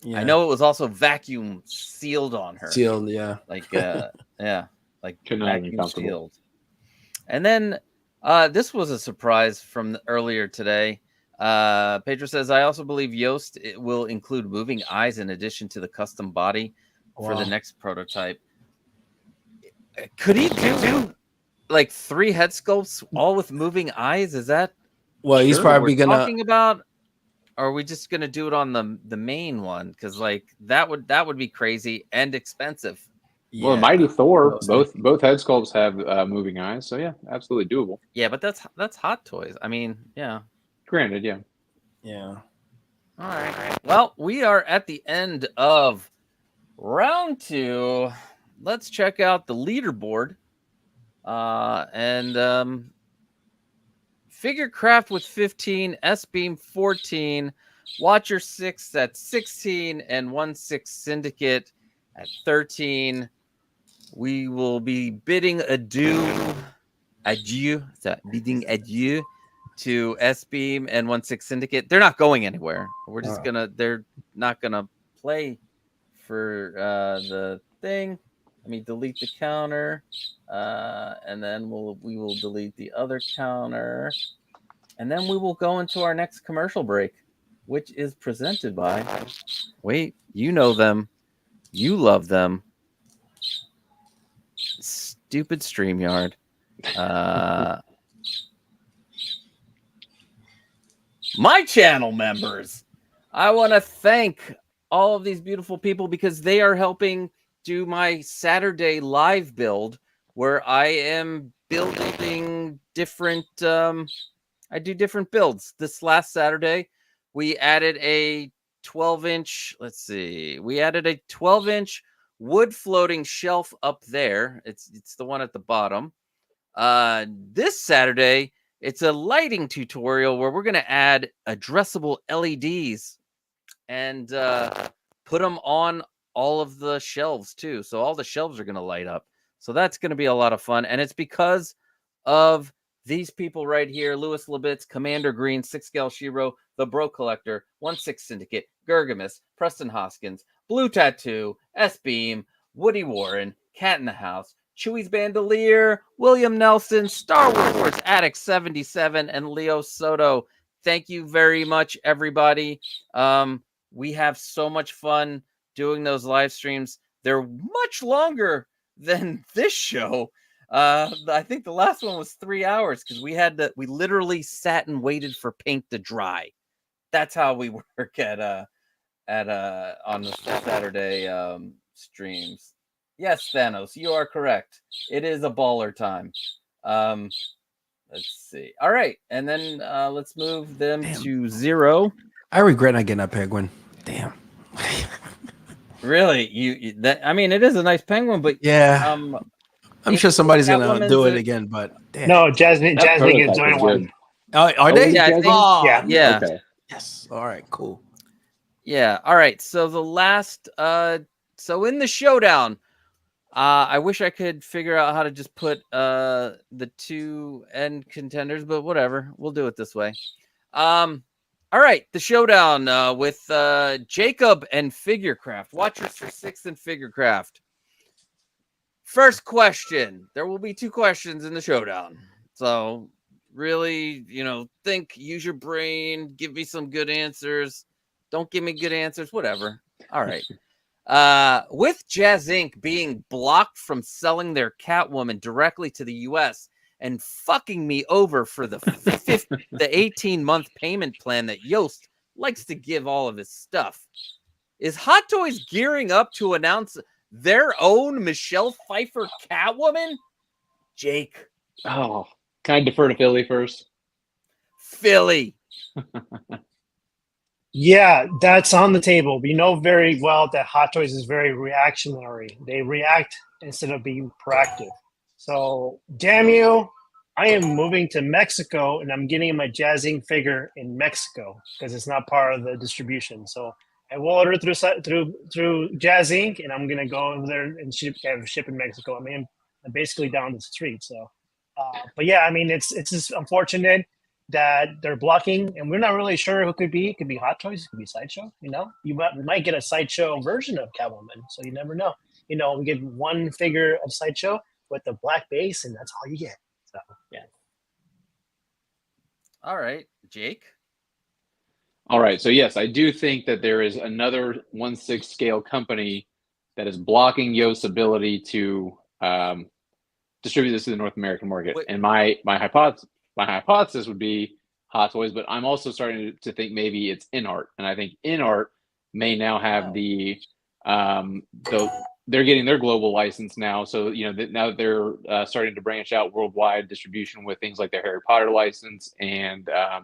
Yeah. I know it was also vacuum sealed on her. Sealed. Yeah. Like yeah, like Could not have been vacuum comfortable. sealed. And then this was a surprise from earlier today. Pedro says, I also believe Yoast will include moving eyes in addition to the custom body for the Wow. next prototype. Could he do like 3 head sculpts all with moving eyes? Is that Well, he's what probably we're gonna. talking about? Or are we just gonna do it on the main one? Because like that would be crazy and expensive. Well, Yeah. Mighty Thor, Mostly. both head sculpts have moving eyes, so yeah, absolutely doable. Yeah, but that's Hot Toys. I mean, yeah. Granted, yeah. Yeah. All right. Well, we are at the end of round 2. Let's check out the leaderboard. And Figurecraft with 15, S-Beam 14, Watcher 6 at 16, and 1/6 Syndicate at 13. We will be bidding adieu to S-Beam and 1/6 Syndicate. They're not going anywhere. We're just they're not gonna play for the thing. Let me delete the counter, and then we will delete the other counter, and then we will go into our next commercial break, which is presented by. Wait, you know them, you love them. Stupid StreamYard. My channel members. I want to thank all of these beautiful people because they are helping do my Saturday live build where I am building different I do different builds. This last Saturday we added a 12-inch, we added a 12-inch wood floating shelf up there. It's the one at the bottom. This Saturday it's a lighting tutorial where we're going to add addressable LEDs and put them on all of the shelves too. So all the shelves are going to light up. So that's going to be a lot of fun. And it's because of these people right here: Louis Labitz, Commander Green, 6𝗪 𝗬𝘀, The Bro Collector, 1/6 Syndicate, Gergamus, Preston Hoskins, Blue Tattoo, S-Beam, Woody Warren, Cat in the House, Chewy's Bandolier, William Nelson, Star Wars Addict 77, and Leo Soto. Thank you very much, everybody. We have so much fun doing those live streams. They're much longer than this show. I think the last one was 3 hours because we literally sat and waited for paint to dry. That's how we work on the Saturday streams. Yes, Thanos, you are correct. It is a baller time. Let's see. All right, and then let's move them to 0. I regret not getting that penguin. Damn. Really? That? I mean, it is a nice penguin, but yeah, I'm sure somebody's gonna do it again. But damn. No, Jasmine That is prototype doing is one. good. Are they? Yeah, I think, Yeah. yeah. Okay. Yes. All right. Cool. Yeah. All right. So the last, so in the showdown, I wish I could figure out how to just put the 2 end contenders, but whatever. We'll do it this way. All right, the showdown with Jacob and Figurecraft. Watchers for 6 and Figurecraft. First question. There will be 2 questions in the showdown. So really, think, use your brain, give me some good answers. Don't give me good answers, whatever. All right. With Jazz Inc. being blocked from selling their Catwoman directly to the U.S., and fucking me over for the 18-month payment plan that Yost likes to give all of his stuff. Is Hot Toys gearing up to announce their own Michelle Pfeiffer Catwoman? Jake. Oh, can I defer to Philly first? Philly. Yeah, that's on the table. We know very well that Hot Toys is very reactionary. They react instead of being proactive. So, damn you, I am moving to Mexico and I'm getting my Jazz Inc. figure in Mexico because it's not part of the distribution. So I will order through Jazz Inc. and I'm gonna go over there and ship in Mexico. I mean, I'm basically down the street. So, but yeah, I mean, it's just unfortunate that they're blocking, and we're not really sure who could be. It could be Hot Toys, it could be Sideshow. We might get a Sideshow version of Catwoman, so you never know. We get one figure of Sideshow with the black base, and that's all you get. So yeah. All right, Jake. All right. So yes, I do think that there is another 1/6 scale company that is blocking Yost's ability to distribute this to the North American market. Wait. And my hypothesis would be Hot Toys, but I'm also starting to think maybe it's InArt, and I think InArt may now have they're getting their global license now. So, now they're starting to branch out worldwide distribution with things like their Harry Potter license. And I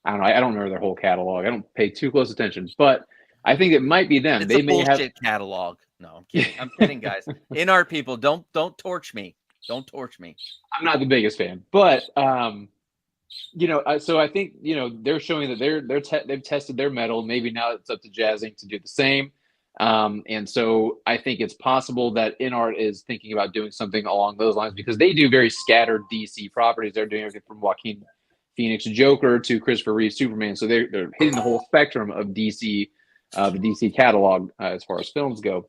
don't know. I don't remember their whole catalog. I don't pay too close attention, but I think it might be them. It's they a may bullshit have catalog. No, I'm kidding. I'm kidding, guys. InArt people, don't torch me. Don't torch me. I'm not the biggest fan, but so I think they're showing that they've tested their metal. Maybe now it's up to Jazz Inc. to do the same. And so I think it's possible that InArt is thinking about doing something along those lines because they do very scattered DC properties. They're doing everything from Joaquin Phoenix Joker to Christopher Reeve Superman. So they're hitting the whole spectrum of DC, the DC catalog as far as films go.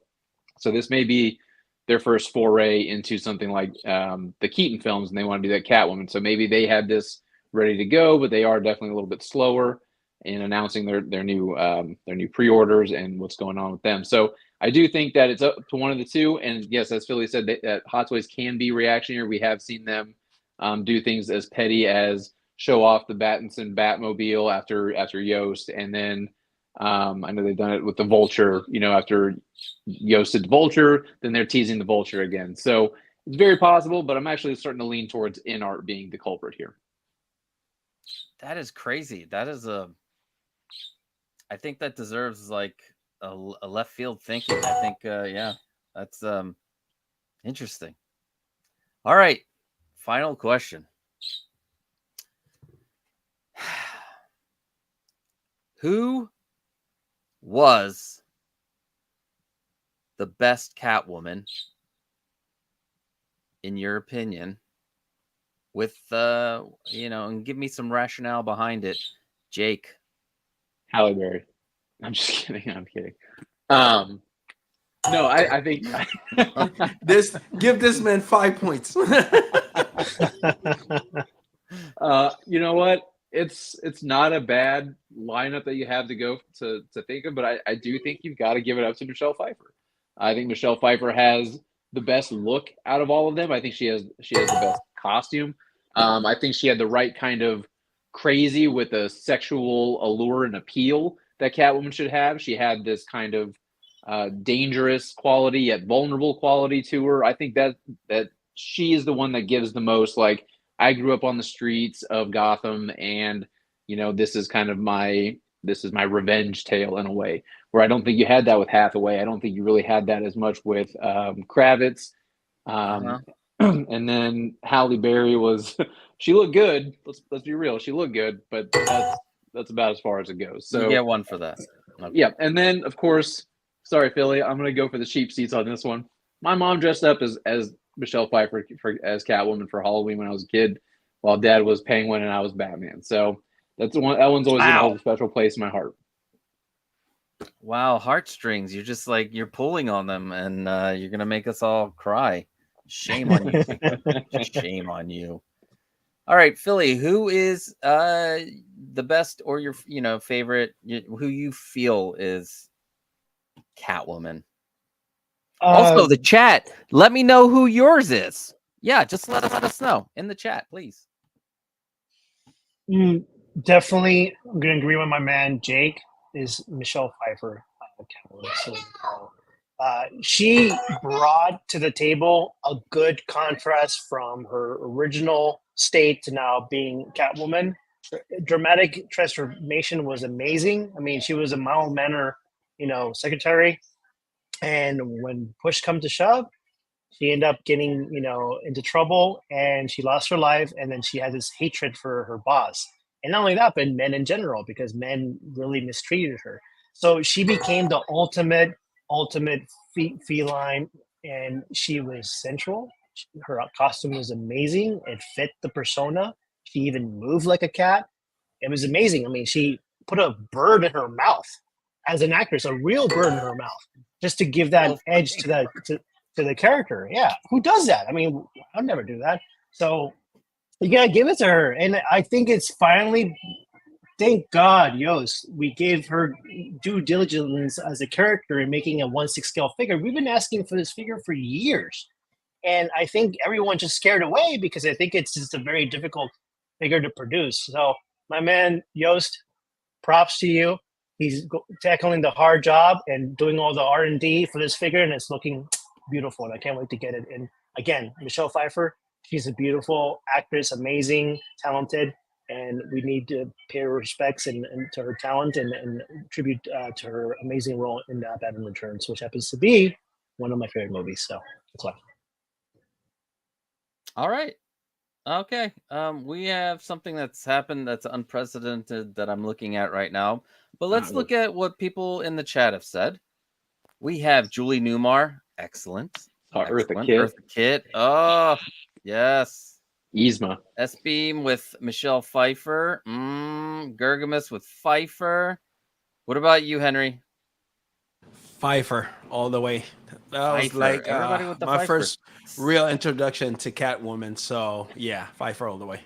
So this may be their first foray into something like the Keaton films, and they want to do that Catwoman. So maybe they had this ready to go, but they are definitely a little bit slower in announcing their new pre-orders and what's going on with them. So I do think that it's up to one of the two. And yes, as Philly said, that Hot Toys can be reactionary. We have seen them do things as petty as show off the Batmobile after Yost, and then I know they've done it with the Vulture. After Yost did Vulture, then they're teasing the Vulture again. So it's very possible, but I'm actually starting to lean towards InArt being the culprit here. That is crazy. That is I think that deserves like a left field thinking. I think, yeah, that's interesting. All right, final question. Who was the best Catwoman, in your opinion? With and give me some rationale behind it, Jake. Halle Berry. I'm just kidding. I'm kidding. No, I think give this man 5 points. You know what? It's not a bad lineup that you have to go to think of, but I do think you've got to give it up to Michelle Pfeiffer. I think Michelle Pfeiffer has the best look out of all of them. I think she has the best costume. I think she had the right kind of crazy with a sexual allure and appeal that Catwoman should have. She had this kind of dangerous quality yet vulnerable quality to her. I think that she is the one that gives the most like I grew up on the streets of Gotham, and this is kind of my revenge tale in a way, where I don't think you had that with Hathaway. I don't think you really had that as much with Kravitz. And then Halle Berry was she looked good. Let's be real, she looked good, but that's about as far as it goes. So you get one for that. Okay. Yeah, and then of course, sorry Philly, I'm gonna go for the cheap seats on this one. My mom dressed up as Michelle Pfeiffer as Catwoman for Halloween when I was a kid, while Dad was Penguin and I was Batman. So that one's always gonna hold a special place in my heart. Wow, heartstrings. You're just like you're pulling on them, and you're gonna make us all cry. Shame on you. Shame on you. All right, Philly, who is the best or your favorite, who you feel is Catwoman? Also, the chat, let me know who yours is. Yeah, just let us know in the chat, please. Definitely, I'm going to agree with my man, Jake, is Michelle Pfeiffer. She brought to the table a good contrast from her original state to now being Catwoman. Dramatic transformation was amazing. I mean, she was a mild-mannered, secretary. And when push come to shove, she ended up getting, into trouble, and she lost her life. And then she had this hatred for her boss. And not only that, but men in general, because men really mistreated her. So she became the ultimate feline, and she was sensual. Her costume was amazing. It fit the persona. She even moved like a cat. It was amazing. I mean, she put a bird in her mouth as an actress, a real bird in her mouth, just to give that edge to the character. Yeah, who does that? I mean, I'll never do that. So you gotta give it to her, and I think it's finally. Thank God, we gave her due diligence as a character in making a 1/6 scale figure. We've been asking for this figure for years. And I think everyone just scared away because I think it's just a very difficult figure to produce. So my man, Yost, props to you. He's tackling the hard job and doing all the R&D for this figure, and it's looking beautiful. And I can't wait to get it. And again, Michelle Pfeiffer, she's a beautiful actress, amazing, talented. And we need to pay her respects and to her talent and tribute to her amazing role in Batman Returns, which happens to be one of my favorite movies. So that's why. All right. Okay. We have something that's happened that's unprecedented that I'm looking at right now. But let's look at what people in the chat have said. We have Julie Newmar. Excellent. Eartha Kitt. Oh, yes. Yzma. S-Beam with Michelle Pfeiffer. Gargamus with Pfeiffer. What about you, Henry? Pfeiffer all the way. That was like with my first real introduction to Catwoman. So yeah, Pfeiffer all the way.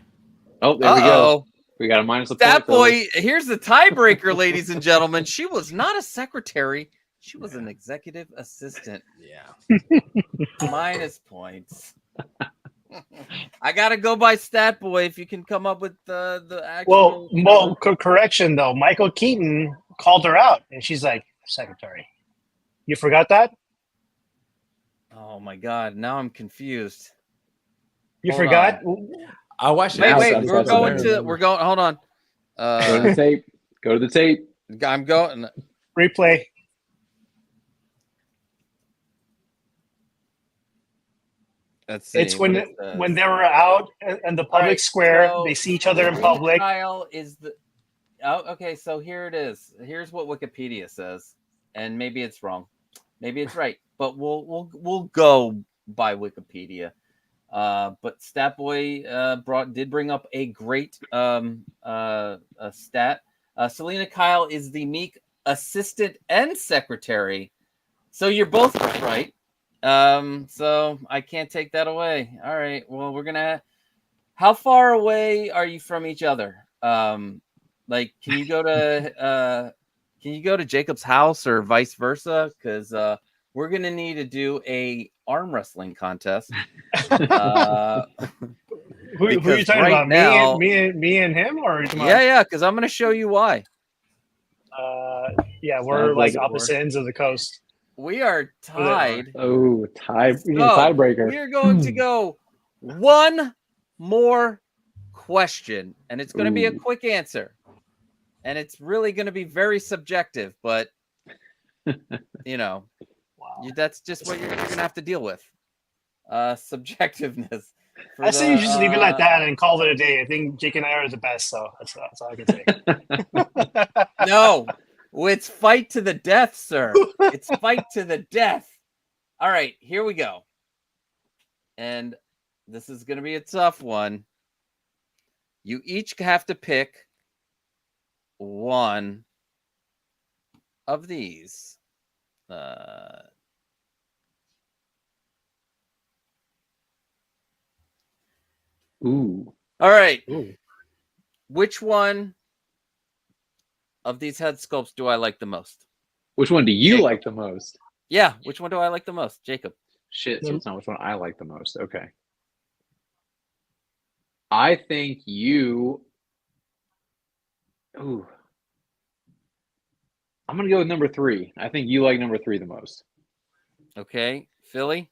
Oh, there we go. We got a minus a point. That boy, here's the tiebreaker, ladies and gentlemen. She was not a secretary. She was an executive assistant. Yeah. Minus points. I gotta go by Stat Boy. If you can come up with the actual. Well, correction though. Michael Keaton called her out, and she's like, "Secretary." You forgot that? Oh my God! Now I'm confused. You forgot? I watched it. Wait. We're going. Hold on. Go to the tape. Go to the tape. I'm going. Replay. Let's see. It's when they were out in the public square. So they see each other in public. Kyle is the. Oh, okay. So here it is. Here's what Wikipedia says, and maybe it's wrong, maybe it's right, but we'll go by Wikipedia. But Statboy did bring up a great stat. Selena Kyle is the meek assistant and secretary. So you're both right. So I can't take that away. All right. Well, how far away are you from each other? Like, can you go to Jacob's house or vice versa? Because we're gonna need to do a arm wrestling contest. Who are you talking about? Now, me and him, or yeah, because I'm gonna show you why. Yeah, we're like opposite ends of the coast. We are tied. Oh, tiebreaker. We are going to go one more question, and it's going to be a Ooh. quick answer, and it's really going to be very subjective, but you know, that's just what you're going to have to deal with. Subjectiveness. I say you just leave it like that and call it a day. I think Jake and I are the best, so that's all I can say. No, it's fight to the death, sir. It's fight to the death. All right, here we go. And this is going to be a tough one. You each have to pick one of these. Ooh. All right. Ooh. Which one of these head sculpts do I like the most? Which one do you Jacob. like the most? Yeah, which one do I like the most? Jacob. Shit, so it's not which one I like the most. Okay. I think you. Ooh. I'm gonna go with number 3. I think you like number 3 the most. Okay, Philly.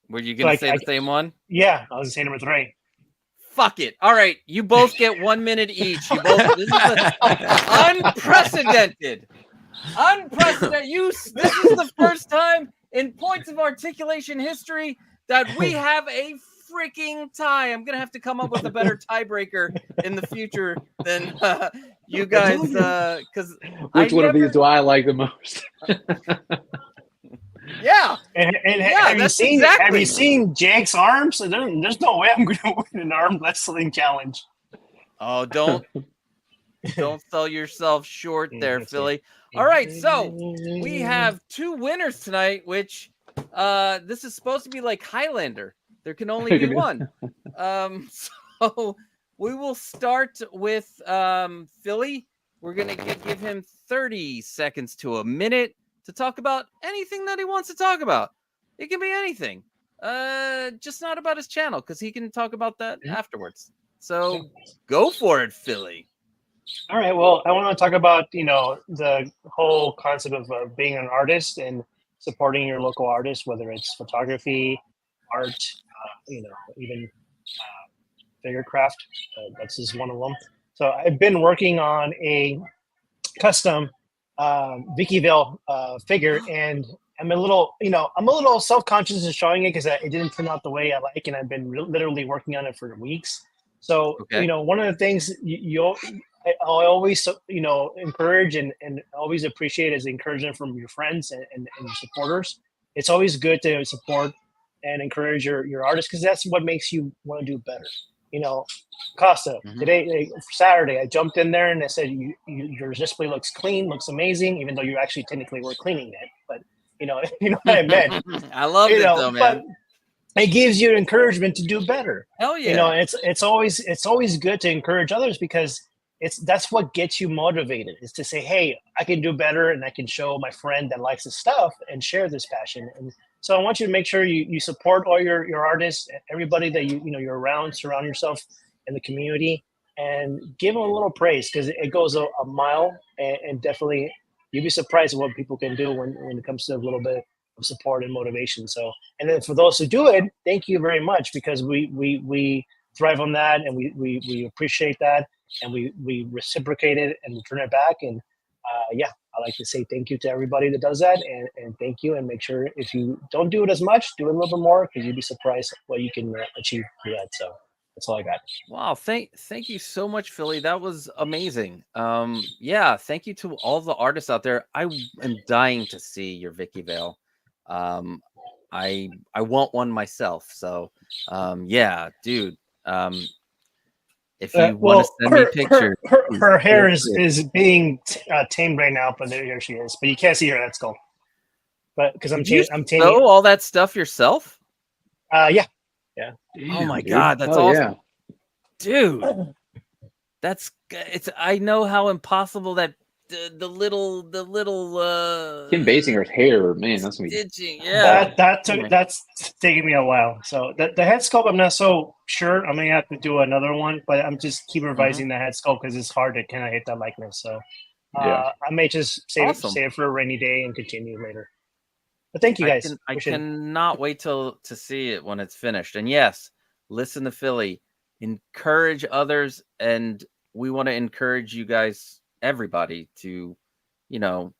Were you gonna say the same one? Yeah, I was gonna say number 3. Fuck it. All right, you both get 1 minute each. You both. This is unprecedented. Unprecedented. This is the first time in points of articulation history that we have a freaking tie. I'm gonna have to come up with a better tiebreaker in the future than you guys. Because which one of these do I like the most? Yeah, and yeah, have you seen Jake's arms? There's no way I'm going to win an arm wrestling challenge. Oh, don't sell yourself short there, Philly. All right, so we have 2 winners tonight, which this is supposed to be like Highlander. There can only be one. So we will start with Philly. We're gonna give him 30 seconds to a minute to talk about anything that he wants to talk about. It can be anything, just not about his channel, because he can talk about that afterwards. So go for it, Philly. All right. Well, I want to talk about the whole concept of being an artist and supporting your local artists, whether it's photography, art, even figure craft. That's just one of them. So I've been working on a custom 𝗬𝗂𝗧 figure, and I'm a little self-conscious of showing it because it didn't turn out the way I like, and I've been literally working on it for weeks. So one of the things I always encourage and always appreciate is encouragement from your friends and your supporters. It's always good to support and encourage your artists, because that's what makes you want to do better. Costa, today, Saturday, I jumped in there and I said, your display looks clean, looks amazing, even though you actually technically were cleaning it. But you know what I meant. I love it though, man. It gives you encouragement to do better. Hell yeah. It's always good to encourage others, because that's what gets you motivated, is to say, hey, I can do better, and I can show my friend that likes this stuff and share this passion. And so I want you to make sure you support all your artists, everybody that you're around, surround yourself in the community, and give them a little praise, because it goes a mile, and definitely you'll be surprised at what people can do when it comes to a little bit of support and motivation. So, and then for those who do it, thank you very much, because we thrive on that, and we appreciate that, and we reciprocate it and return it back. And I like to say thank you to everybody that does that, and thank you, and make sure if you don't do it as much, do it a little bit more, because you'd be surprised what you can achieve through that. So that's all I got. Wow, thank you so much, Philly. That was amazing. Thank you to all the artists out there. I am dying to see your 𝗬𝗂𝗧. I want one myself. So dude. If you want to send me pictures, her hair is being tamed right now, but here she is. But you can't see her head skull. But because I'm taming all that stuff yourself. Yeah. Oh my god, that's awesome, dude. I know how impossible that the little Kim Basinger's hair, man, that's gonna be stitching. Yeah, that's taking me a while. So the head sculpt, I'm not so sure. I'm gonna have to do another one, but I'm just keep revising the head sculpt, because it's hard to kind of hit that likeness. So I may just save it for a rainy day and continue later. But thank you guys. I cannot wait to see it when it's finished. And yes, listen to Philly. encourage others, and we want to encourage you guys, everybody, to, you know,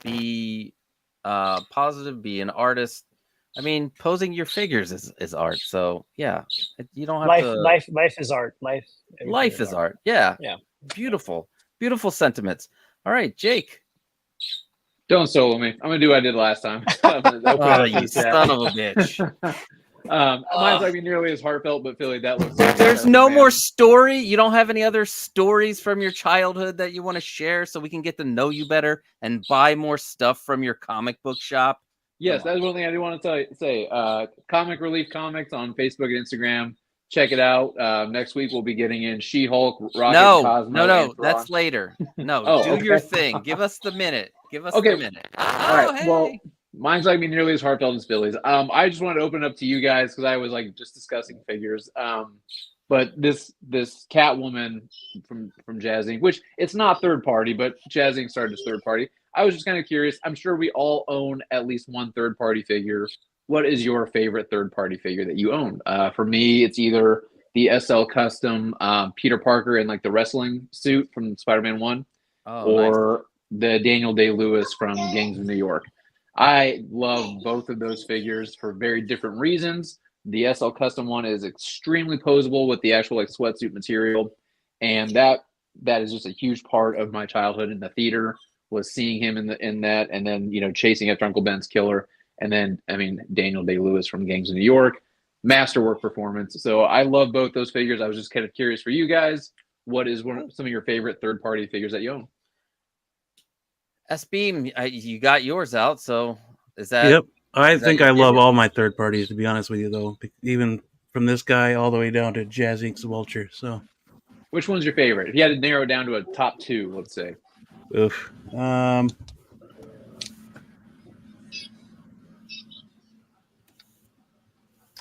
be positive, be an artist. I mean, posing your figures is art. So yeah, you don't have to. Life is art. Life is art. Yeah. Yeah. Beautiful, beautiful sentiments. All right, Jake. Don't solo me. I'm gonna do what I did last time. Oh, you son of a bitch. Mine's not nearly as heartfelt, but Philly, that looks. There's no more story. You don't have any other stories from your childhood that you want to share, so we can get to know you better and buy more stuff from your comic book shop. Yes, that's one thing I do want to say. Comic Relief Comics on Facebook and Instagram. Check it out. Next week we'll be getting in She-Hulk, Rocket, Cosmo. No, that's later. No, do your thing. Give us the minute. Give us the minute. All right. Hey. Well, mine's not gonna be nearly as heartfelt as Billy's. I just wanted to open it up to you guys because I was like just discussing figures. But this Catwoman from Jazz Inc., which it's not third party, but Jazz Inc. started as third party. I was just kind of curious. I'm sure we all own at least one third party figure. What is your favorite third party figure that you own? For me, it's either the SL Custom Peter Parker in like the wrestling suit from Spider-Man 1, or the Daniel Day-Lewis from Gangs of New York. I love both of those figures for very different reasons. The SL Custom one is extremely posable with the actual like sweatsuit material, and that is just a huge part of my childhood in the theater, was seeing him in that, and then chasing after Uncle Ben's killer, and then Daniel Day-Lewis from Gangs of New York, masterwork performance. So I love both those figures. I was just kind of curious for you guys, what is some of your favorite third party figures that you own? S-Beam, you got yours out, so is that? Yep. I think I love all my third parties, to be honest with you, though. Even from this guy all the way down to Jazz Inc.'s Vulture. So, which one's your favorite? If you had to narrow it down to a top two, let's say. Oof.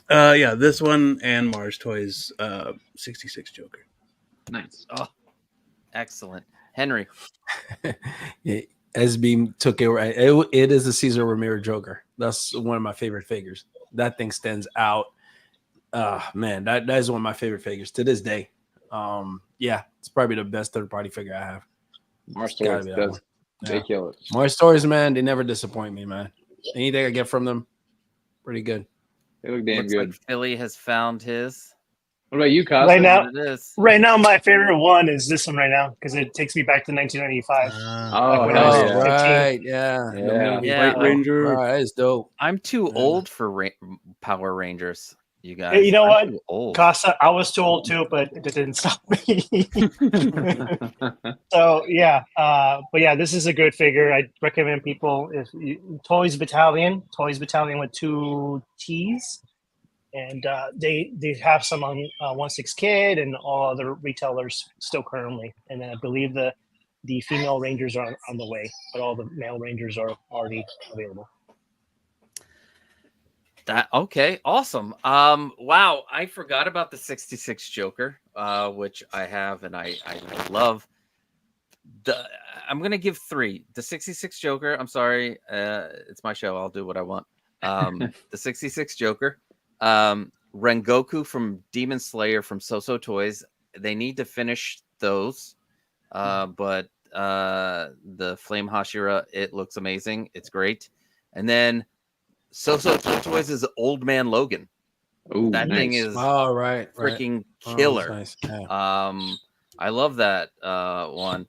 Yeah, this one and Mars Toys, '66 Joker. Nice. Oh, excellent, Henry. Yeah. S-Beam took it right. It is a Cesar Romero Joker. That's one of my favorite figures. That thing stands out. Man, that is one of my favorite figures to this day. Yeah, it's probably the best third party figure I have. Mars Toys does. They kill it. Mars Toys, man, they never disappoint me, man. Anything I get from them, pretty good. They look damn good. Like Philly has found his. What about you, Cosmo? Right now, my favorite one is this one right now because it takes me back to 1995. Right, yeah. White Ranger. Right, that is dope. I'm too old for Power Rangers. You guys, you know I'm what, old. Casa? I was too old too, but it didn't stop me. So yeah, but yeah, this is a good figure. I recommend people Toys Battalion with 2 T's. And they have some on 1/6 and all other retailers still currently. And then I believe the female Rangers are on the way, but all the male Rangers are already available. Okay, awesome. Wow, I forgot about the '66 Joker, which I have and I love. I'm gonna give 3. The '66 Joker. I'm sorry, it's my show. I'll do what I want. The '66 Joker. Rengoku from Demon Slayer from So Toys. They need to finish those, but the Flame Hashira, it looks amazing. It's great. And then So Toys is Old Man Logan. Ooh, that nice. thing is freaking killer. Nice. Yeah. I love that one.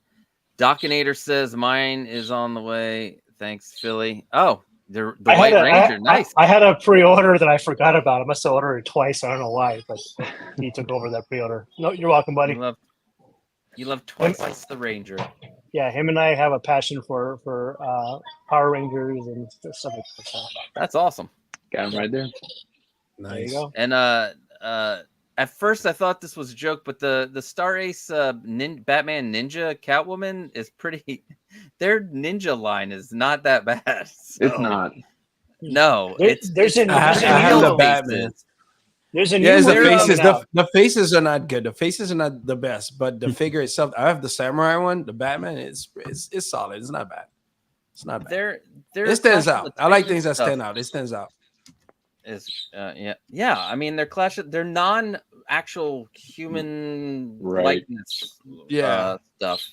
Dockinator says mine is on the way. Thanks, Philly. Oh, the White Ranger, nice. I had a pre-order that I forgot about. I must have ordered it twice. I don't know why, but he took over that pre-order. No, you're welcome, buddy. You love twice the Ranger. Yeah, him and I have a passion for Power Rangers and stuff like that. So. That's awesome. Got him right there. Nice. There you go. And at first I thought this was a joke, but the Star Ace Batman Ninja Catwoman is pretty. Their ninja line is not that bad. So. It's not. No, there's a the Batman. There's a the faces. The faces are not good. The faces are not the best, but the figure itself. I have the samurai one. The Batman is solid. It's not bad. It's not bad. It stands out. I like things that stand out. It stands out. Yeah. I mean, they're non actual human Right. likeness Yeah. stuff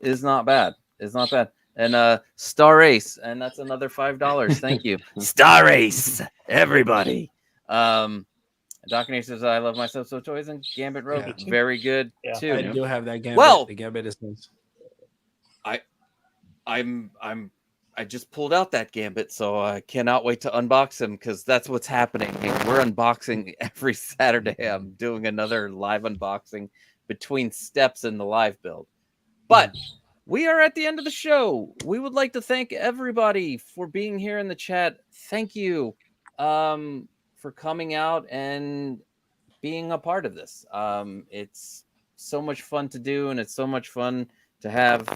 is not bad. It's not bad. And Star Ace, and that's another $5. Thank you. Star Ace, everybody. Doc Nate says, I love myself so toys, and Gambit Rogue, Yeah. very good too. I do have that Gambit. Well, the Gambit is nice. I just pulled out that Gambit, so I cannot wait to unbox him because that's what's happening. We're unboxing every Saturday. I'm doing another live unboxing between steps in the live build. But we are at the end of the show. We would like to thank everybody for being here in the chat. Thank you for coming out and being a part of this. It's so much fun to do, and it's so much fun to have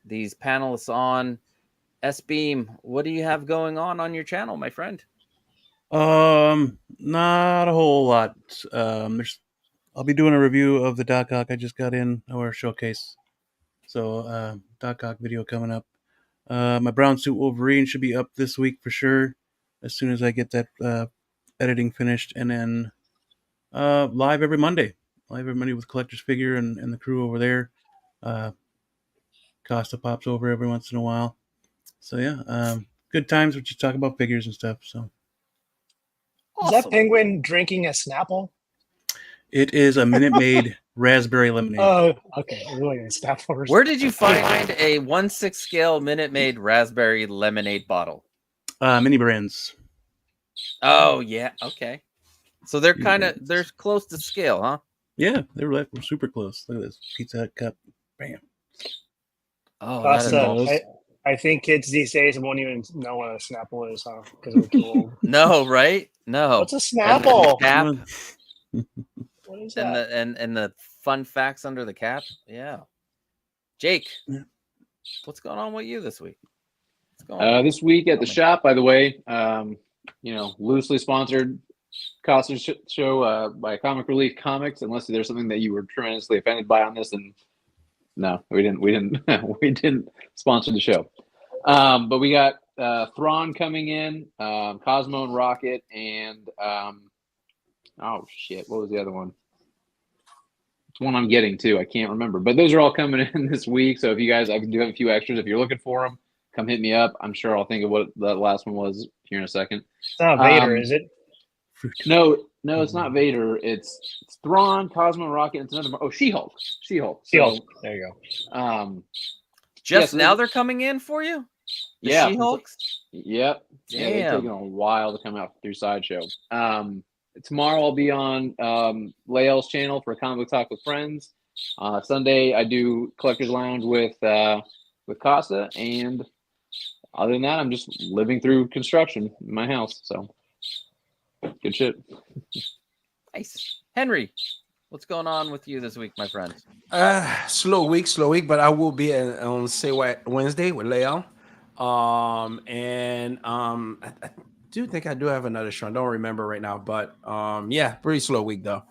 these panelists on. S-Beam, what do you have going on your channel, my friend? Not a whole lot. I'll be doing a review of the 𝗏𝗏 I just got in our showcase. So 𝗏𝗏 video coming up. My brown suit Wolverine should be up this week for sure, as soon as I get that editing finished, and then live every Monday with Collector's Figure and the crew over there. Costa pops over every once in a while. So yeah, good times when you talk about figures and stuff. So Awesome. Is that penguin drinking a Snapple? it is a Minute Maid raspberry lemonade. Oh, okay. Really, Snapple. Where did you find a 1/6 scale Minute Maid raspberry lemonade bottle? Mini Brands. Oh yeah, okay. So they're they're close to scale, huh? Yeah, we're super close. Look at this Pizza Hut cup. Bam. Oh, I think kids these days won't even know what a Snapple is, huh? Because we're too old. No, right? No. What's a Snapple? Cap. What is that? And the fun facts under the cap. Yeah. Jake, what's going on with you this week? This week at the shop, by the way, loosely sponsored costume show by Comic Relief Comics. Unless there's something that you were tremendously offended by on this, and no, we didn't we didn't sponsor the show. But we got Thrawn coming in, Cosmo and Rocket, and oh shit, what was the other one? It's one I'm getting too. I can't remember, but those are all coming in this week. So if you guys, I do have a few extras. If you're looking for them, come hit me up. I'm sure I'll think of what the last one was here in a second. It's not Vader, is it? No, it's not Vader. It's Thrawn, Cosmo, Rocket. It's another. Oh, She-Hulk. She-Hulk. There you go. Just now they're coming in for you. Yeah, She-Hulks. Yep. Damn. Yeah, they've taken a while to come out through Sideshow. Tomorrow I'll be on Lael's channel for Comic Talk with Friends. Sunday I do Collector's Lounge with Costa, and other than that, I'm just living through construction in my house. So good shit. Nice. Henry, what's going on with you this week, my friend? Slow week, but I will be on Say What Wednesday with Lael. I do think I do have another show. I don't remember right now, but yeah, pretty slow week though.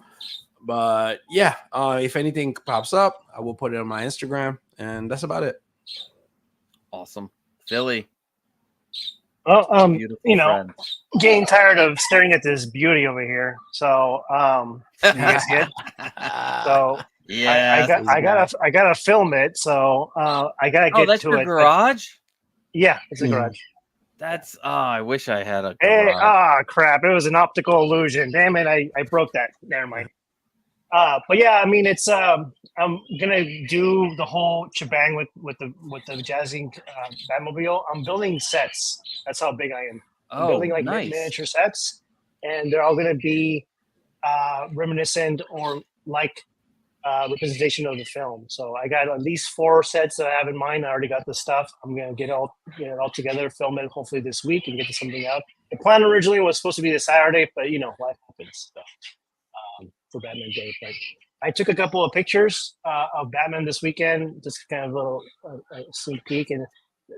But yeah, if anything pops up, I will put it on my Instagram, and that's about it. Awesome. Philly. Well, friend. getting tired of staring at this beauty over here. So, you guys get? So yeah, I gotta film it. So, I gotta get that's to your it. garage? Yeah, it's a garage. That's I wish I had a Hey, garage. crap! It was an optical illusion. Damn it! I broke that. Never mind. But yeah, I mean, it's I'm gonna do the whole shebang with the jazzing Batmobile. I'm building sets. That's how big I am. I'm building like nice. miniature sets, and they're all gonna be reminiscent or like representation of the film. So I got at least 4 sets that I have in mind. I already got the stuff. I'm gonna get it all together, film it hopefully this week, and get something out. The plan originally was supposed to be this Saturday, but life happens. So, for Batman Day, but I took a couple of pictures of Batman this weekend, just kind of a little sneak peek. And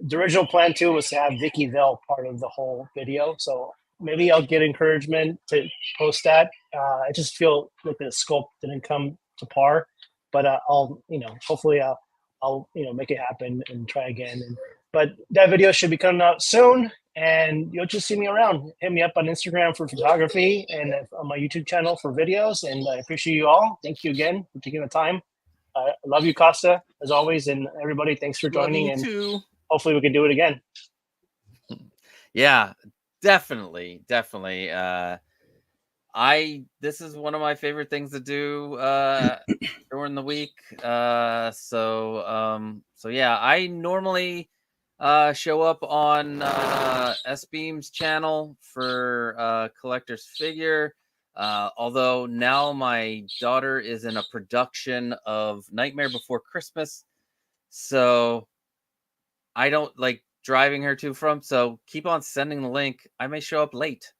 the original plan too was to have Vicky Vale part of the whole video. So maybe I'll get encouragement to post that. I just feel like the scope didn't come to par, but I'll hopefully I'll make it happen and try again. But that video should be coming out soon. and you'll just see me around. Hit me up on Instagram for photography and on my YouTube channel for videos. And I appreciate you all. Thank you again for taking the time. I love you, Costa, as always, and everybody. Thanks for joining, and too. hopefully we can do it again. Yeah, definitely. This is one of my favorite things to do during the week. So yeah, I normally show up on 𝗪𝗠𝗠's channel for collector's figure. Although now my daughter is in a production of Nightmare Before Christmas, so I don't like driving her to from. So keep on sending the link. I may show up late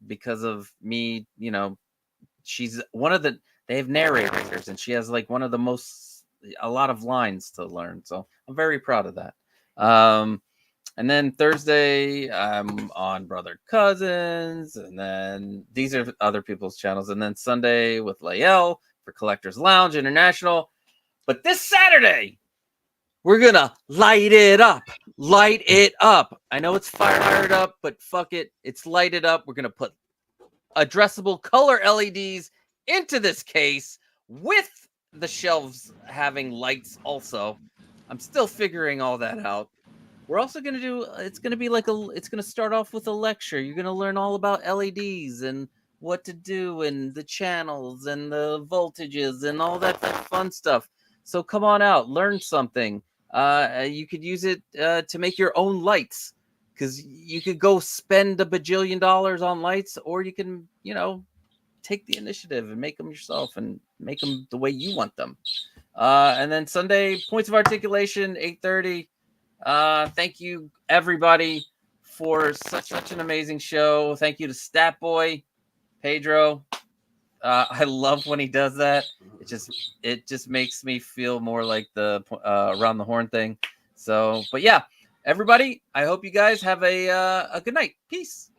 because of me. You know, she's one of the. They have narrators, and she has like one of the a lot of lines to learn. So I'm very proud of that. And then Thursday, I'm on Brother Cousins, and then these are other people's channels. And then Sunday with Lael for Collectors Lounge International. But this Saturday, we're gonna light it up. Light it up. I know it's fired up, but fuck it. It's lighted up. We're gonna put addressable color LEDs into this case with the shelves having lights also. I'm still figuring all that out. We're also going to do, it's going to be like it's going to start off with a lecture. You're going to learn all about LEDs and what to do and the channels and the voltages and all that fun stuff. So come on out, learn something. You could use it to make your own lights, because you could go spend $1 bajillion on lights, or you can, you know, take the initiative and make them yourself and make them the way you want them. And then Sunday, Points of Articulation, 8:30. Thank you everybody for such an amazing show. Thank you to Stat Boy, Pedro. I love when he does that. It just makes me feel more like the around the horn thing. So, but yeah, everybody, I hope you guys have a good night. Peace.